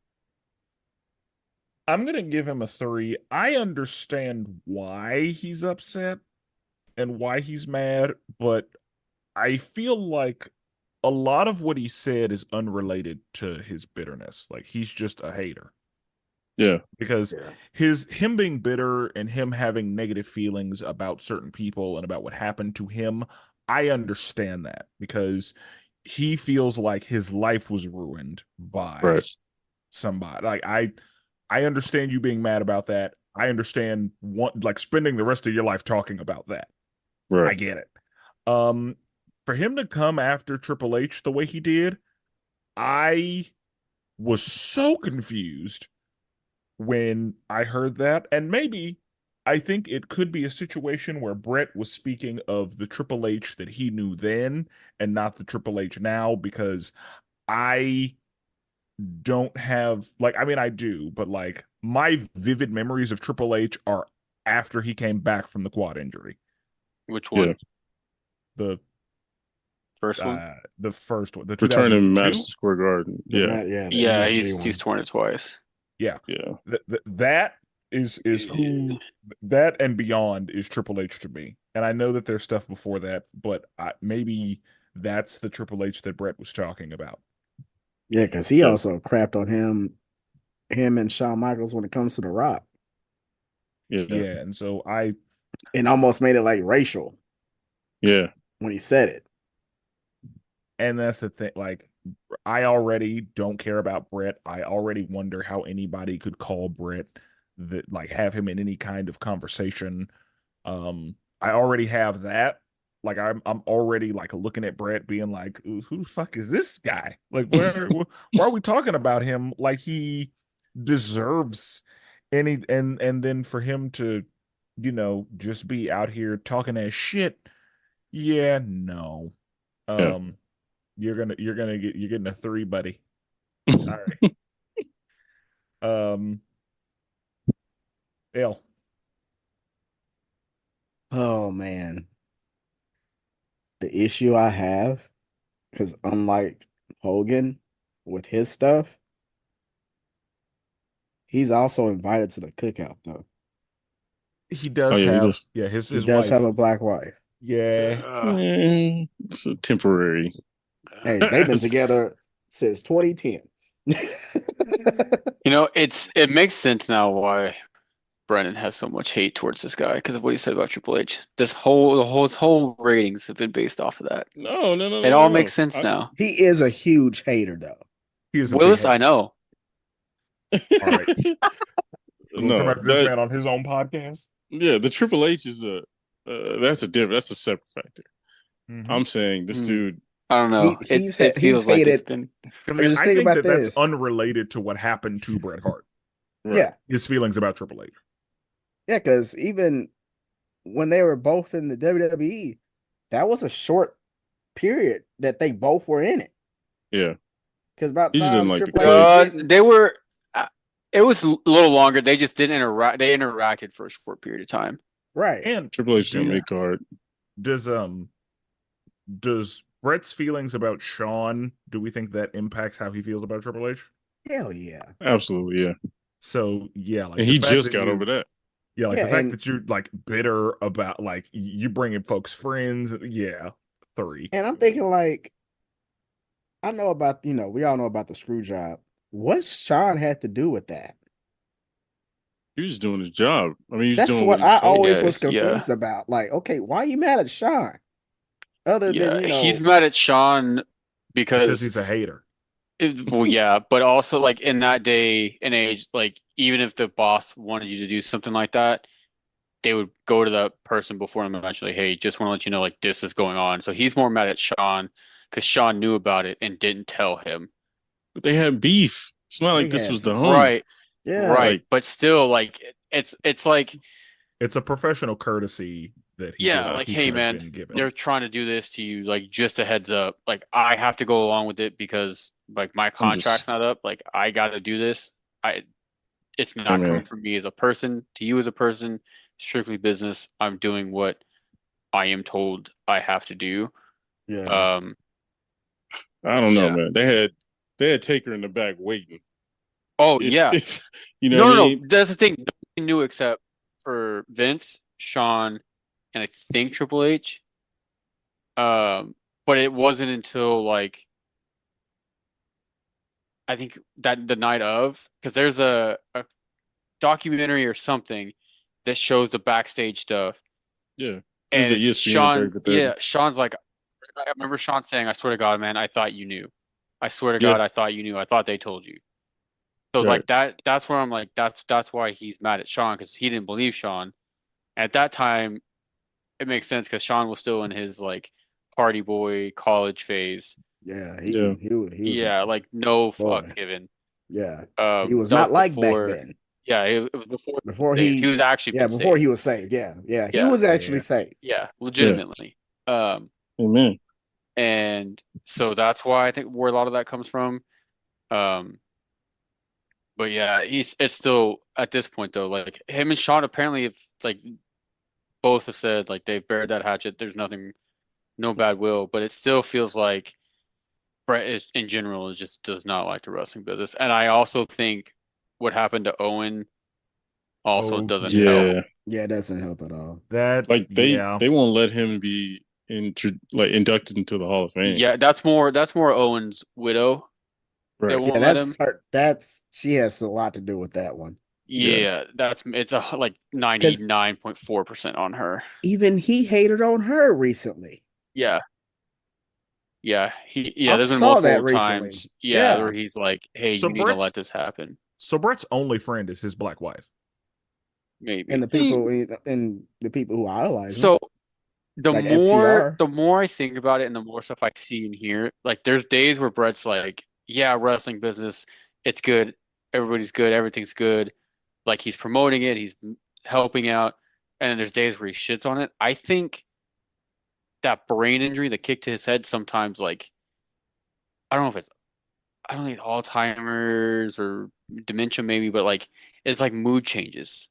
I'm gonna give him a 3. I understand why he's upset and why he's mad, but I feel like a lot of what he said is unrelated to his bitterness. Like he's just a hater. Yeah, Because Yeah. him being bitter and him having negative feelings about certain people and about what happened to him, I understand that because he feels like his life was ruined by right, somebody. Like I understand you being mad about that. I understand like spending the rest of your life talking about that. I right. get it. Um for him to come after Triple H the way he did, I was so confused when I heard that. And maybe I think it could be a situation where Bret was speaking of the Triple H that he knew then and not the Triple H now, because I don't have, like, I mean, I do, but like my vivid memories of Triple H are after he came back from the quad injury. Which Yeah, one? The First one? the first one, the returning 2002. Madison Square Garden. Yeah, The Yeah, MSG he's one. torn it twice. Yeah. yeah, That is who, that and beyond is Triple H to me. And I know that there's stuff before that, but maybe that's the Triple H that Bret was talking about. Yeah, because he yeah, also crapped on him and Shawn Michaels when it comes to The Rock, yeah, Yeah, and so I and almost made it like racial yeah. when he said it. and that's the thing, like I already don't care about Bret. I already wonder how anybody could call Bret, that like have him in any kind of conversation. I already have that. Like I'm already like looking at Bret being like, "Ooh, who the fuck is this guy? Like why are we talking about him like he deserves any?" And then for him to, just be out here talking that shit. Yeah, no. Yeah. Um you're getting a 3, buddy. Sorry. Um L. Oh man, the issue I have, because unlike Hogan, with his stuff, he's also invited to the cookout though. He Oh does yeah, he have does. his He does have wife. a black wife. Yeah. It's a temporary. Hey, they've been together since 2010. You know, it makes sense now why Brennan has so much hate towards this guy because of what he said about Triple H. His whole ratings have been based off of that. No, no, no, It no, all no, makes no. sense now. He is a huge hater though. He is a big Willis, I hater. know. All right. You want to come No, after this man on his own podcast? yeah, the Triple H is that's a separate factor. Mhm. I'm saying this dude. I don't know. He's It feels like it's hated. been. I mean, Just I think think about that's this. unrelated to what happened to Bret Hart. Right. Yeah, His feelings about Triple H. yeah, because even when they were both in the WWE, that was a short period that they both were in it. Yeah. Because about He just didn't time like the Triple clique. H didn't- They were. It was a little longer. They just didn't interact. They interacted for a short period of time. right. And Triple H didn't make card. does Bret's feelings about Shawn, do we think that impacts how he feels about Triple H? Hell yeah. Absolutely, yeah. So yeah, like And the he fact just that got you- over that. Yeah, like Yeah, the fact and- that you're like bitter about like you bringing folks friends. Yeah, 3. And I'm thinking like, I know about, we all know about the screw job. What's Sean had to do with that? He was just doing his job. I mean, he was That's doing what what he I was told. always Yeah, was yeah. confused about. Like, okay, why are you mad at Sean? Other than, He's mad at Shawn Because he's a hater. well, yeah, but also like in that day and age, like even if the boss wanted you to do something like that, they would go to the person before him and eventually, hey, just want to let you know like this is going on. So he's more mad at Shawn because Shawn knew about it and didn't tell him. But they had beef. It's not like They this had was the beef. home. Right, yeah. right. Like- But still, like it's like It's a professional courtesy that he feels yeah, like like he hey should have man, been given. they're trying to do this to you, like just a heads up. Like I have to go along with it because like my contract's not up. Like I got to do this. It's not man. coming from me as a person to you as a person. Strictly business. I'm doing what I am told I have to do. Yeah. I don't know, Yeah. man. They had Taker in the back waiting. Oh If- yeah. if- you know what I mean? That's the thing. Nobody knew except for Vince, Shawn, and I think Triple H. But it wasn't until like I think that the night of, because there's a documentary or something that shows the backstage stuff. Yeah. It was And at ESPN Shawn, 30 for 30. yeah, Shawn's like, I remember Shawn saying, "I swear to God, man, I thought you knew. I swear to Yeah. God, I thought you knew. I thought they told you." So Right. like that's where I'm like, that's why he's mad at Shawn because he didn't believe Shawn. At that time, it makes sense because Shawn was still in his like party boy college phase. Yeah. Yeah. He was Yeah, like no boy. fucks given. Yeah. He was that not like before, back then. Yeah, it was before Before saved. he He was actually Yeah, been before saved. he was saved. Yeah. Yeah. He Yeah. was actually Yeah. saved. Yeah, legitimately. Amen. And so that's why I think where a lot of that comes from. But yeah, it's still at this point though, like him and Shawn apparently have like both have said like they've buried that hatchet. There's nothing, no bad will, but it still feels like Bret is in general is just does not like the wrestling business. And I also think what happened to Owen also Oh, doesn't Yeah. help. Yeah, it doesn't help at all. That Like they yeah. won't let him be inducted into the Hall of Fame. Yeah, that's more Owen's widow. They Right. won't Yeah, let him. she has a lot to do with that one. Yeah, it's a like 99.4% on her. Even he hated on her recently. Yeah. Yeah, I there's been saw that multiple recently. times. Yeah. Where he's like, "Hey, So you need to Brett's- let this happen." So Brett's only friend is his black wife. Maybe. And the people who idolize him. So the Like more FTR. I think about it and the more stuff I see and hear, like there's days where Brett's like, "Yeah, wrestling business, it's good. Everybody's good. Everything's good." Like he's promoting it, he's helping out, and then there's days where he shits on it. I think that brain injury, the kick to his head, sometimes like I don't think Alzheimer's or dementia maybe, but like it's like mood changes.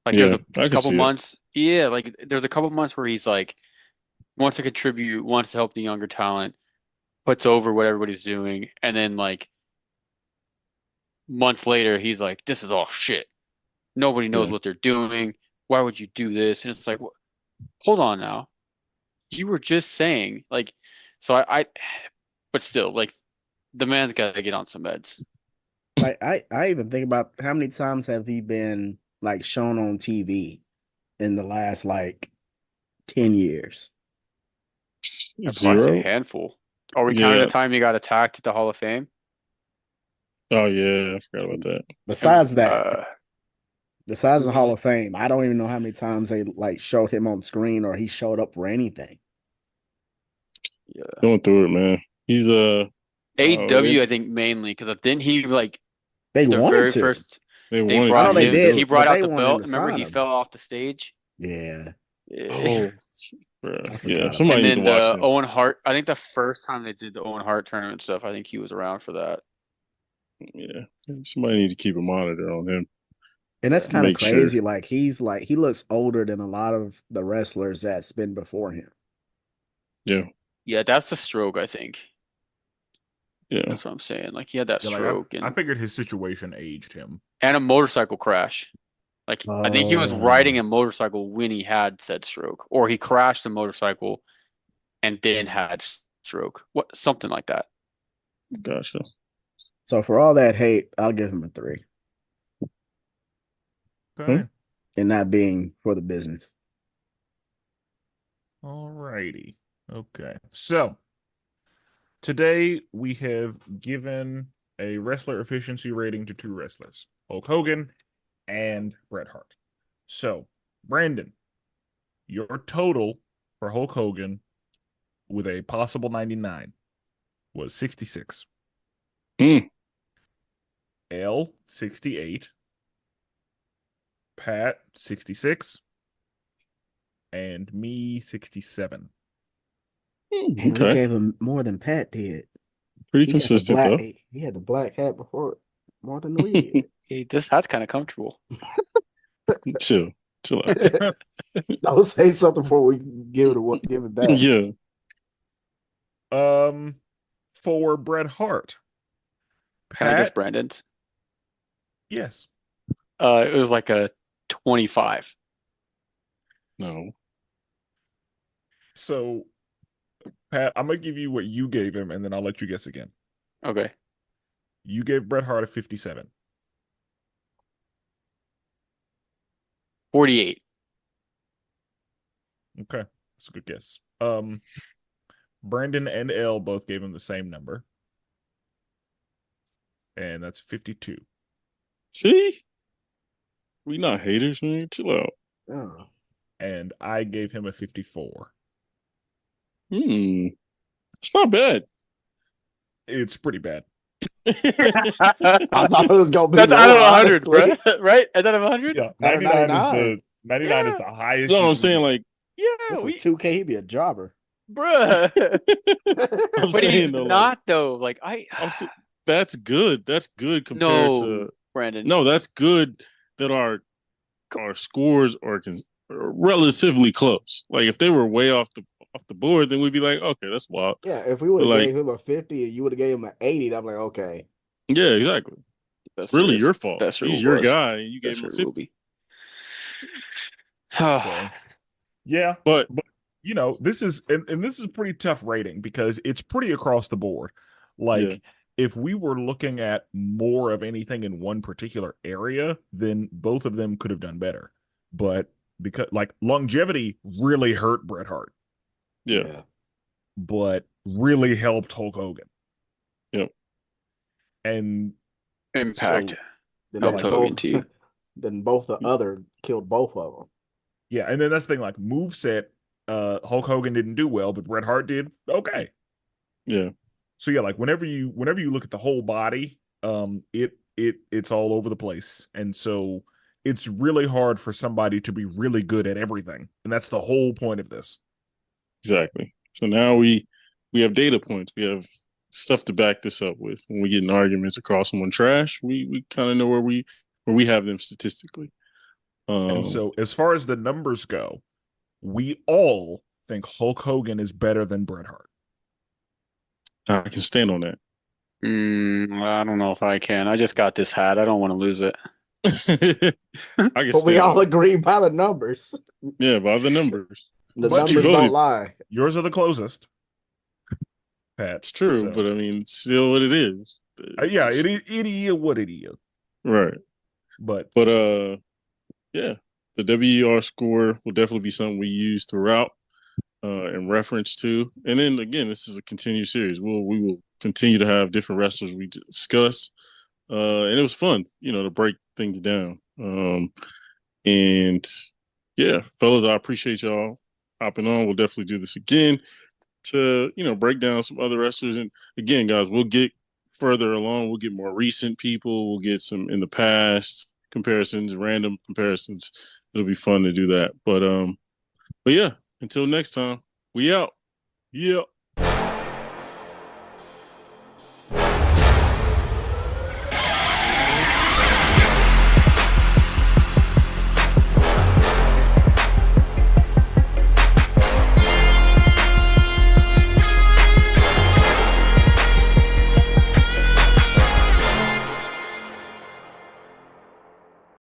Like Yeah, there's I a can couple see it. months, yeah, like there's a couple months where he's like wants to contribute, wants to help the younger talent, puts over what everybody's doing, and then like months later, he's like, "This is all shit. Nobody knows what they're doing. Why would you do this?" And it's like, hold on now. You were just saying like, so but still, like, the man's got to get on some meds. Like I even think about how many times have he been like shown on TV in the last like 10 years? I'd probably say a 0. handful. Are we counting the time he got attacked at the Hall of Fame? Oh yeah, I forgot about that. Besides that, besides the who was Hall it? of Fame, I don't even know how many times they like showed him on screen or he showed up for anything. Yeah. Going through it, man. He's AEW, I think mainly because didn't he like They the wanted very to. first they they wanted I to. know brought they Yeah, him did, he but brought out they the wanted him belt. to Remember sign he him. fell off the stage? Yeah, Yeah. oh, bruh. I Yeah, forgot about somebody And need then to watch the that. Owen Hart, I think the first time they did the Owen Hart tournament stuff, I think he was around for that. Yeah, somebody need to keep a monitor on him. And that's Yeah. kind of Make sure. crazy. Like he looks older than a lot of the wrestlers that's been before him. Yeah, Yeah, that's the stroke, I think. yeah. That's what I'm saying. Like he had that Yeah, like stroke I figured his situation aged him. and a motorcycle crash. Like I think he was Oh, riding a motorcycle when he had said stroke, or he crashed a motorcycle and then had stroke. What something like that. Gotcha. so for all that hate, I'll give him a 3. Okay. And not being for the business. All righty. Okay. So today we have given a wrestler efficiency rating to 2 wrestlers, Hulk Hogan and Bret Hart. So, Brandon, your total for Hulk Hogan with a possible 99 was 66. Mm. L 68, Pat 66, and me 67. Man, we Okay, gave him more than Pat did. pretty He got the consistent black. though. He had the black hat before more than we did. Hey, this hat's kind of comfortable. Chill out. Don't say something before we give it back. Yeah, um for Bret Hart, Can I guess Pat, Brandon's? yes. It was like a 25. no. So, Pat, I'm gonna give you what you gave him, and then I'll let you guess again. Okay. You gave Bret Hart a 57. 48. Okay, that's a good guess. Brandon and L both gave him the same number, and that's 52. See, we not haters, man. Chill out. Oh. And I gave him a 54. It's not bad. It's pretty bad. I thought it was gonna be That's out of lower, 100, bro. honestly. Right? Is that of 100? Yeah, Out of 99 is 99. the 99 is the highest. No, you I'm can saying get. like, Yeah, This was 2K. He'd be a jobber. bruh. I'm But he's saying though, not though. Like that's good. That's good compared no, to Brandon. no. That's good that our scores are relatively close. Like if they were way off the board, then we'd be like, okay, that's wild. Yeah, if we would But have like, gave him a 50 and you would have gave him an 80, I'm like, okay. yeah, exactly. It's Best really there your is. fault. Best there He's your was. guy, and you gave Best him a there will 50. be. So, yeah, But you know, this is and this is a pretty tough rating because it's pretty across the board. Like Yeah. if we were looking at more of anything in one particular area, then both of them could have done better. But because like longevity really hurt Bret Hart, yeah. but really helped Hulk Hogan. Yep. And Impact. so Then Helped they Hogan both, too. then both the other killed both of them. yeah, and then that's the thing, like moveset, Hulk Hogan didn't do well, but Bret Hart did okay. Yeah. So yeah, like whenever you look at the whole body, it's all over the place. And so it's really hard for somebody to be really good at everything. And that's the whole point of this. Exactly. So now we have data points. We have stuff to back this up with. When we get in arguments across someone trash, we kind of know where we have them statistically. And so as far as the numbers go, we all think Hulk Hogan is better than Bret Hart. I can stand on that. I don't know if I can. I just got this hat. I don't want to lose it. I can But we stay all on. agree by the numbers. Yeah, by the numbers. The But numbers you don't voted. lie. Yours are the closest, Pat. It's true, So, but I mean, it's still what it is. yeah, it is what it is. Right. But But yeah, the WER score will definitely be something we use throughout in reference to. And then again, this is a continued series. We will continue to have different wrestlers we discuss. And it was fun, to break things down. And yeah, fellas, I appreciate y'all hopping on. We'll definitely do this again to, break down some other wrestlers. And again, guys, we'll get further along. We'll get more recent people. We'll get some in the past comparisons, random comparisons. It'll be fun to do that. But yeah, until next time, we out. Yeah.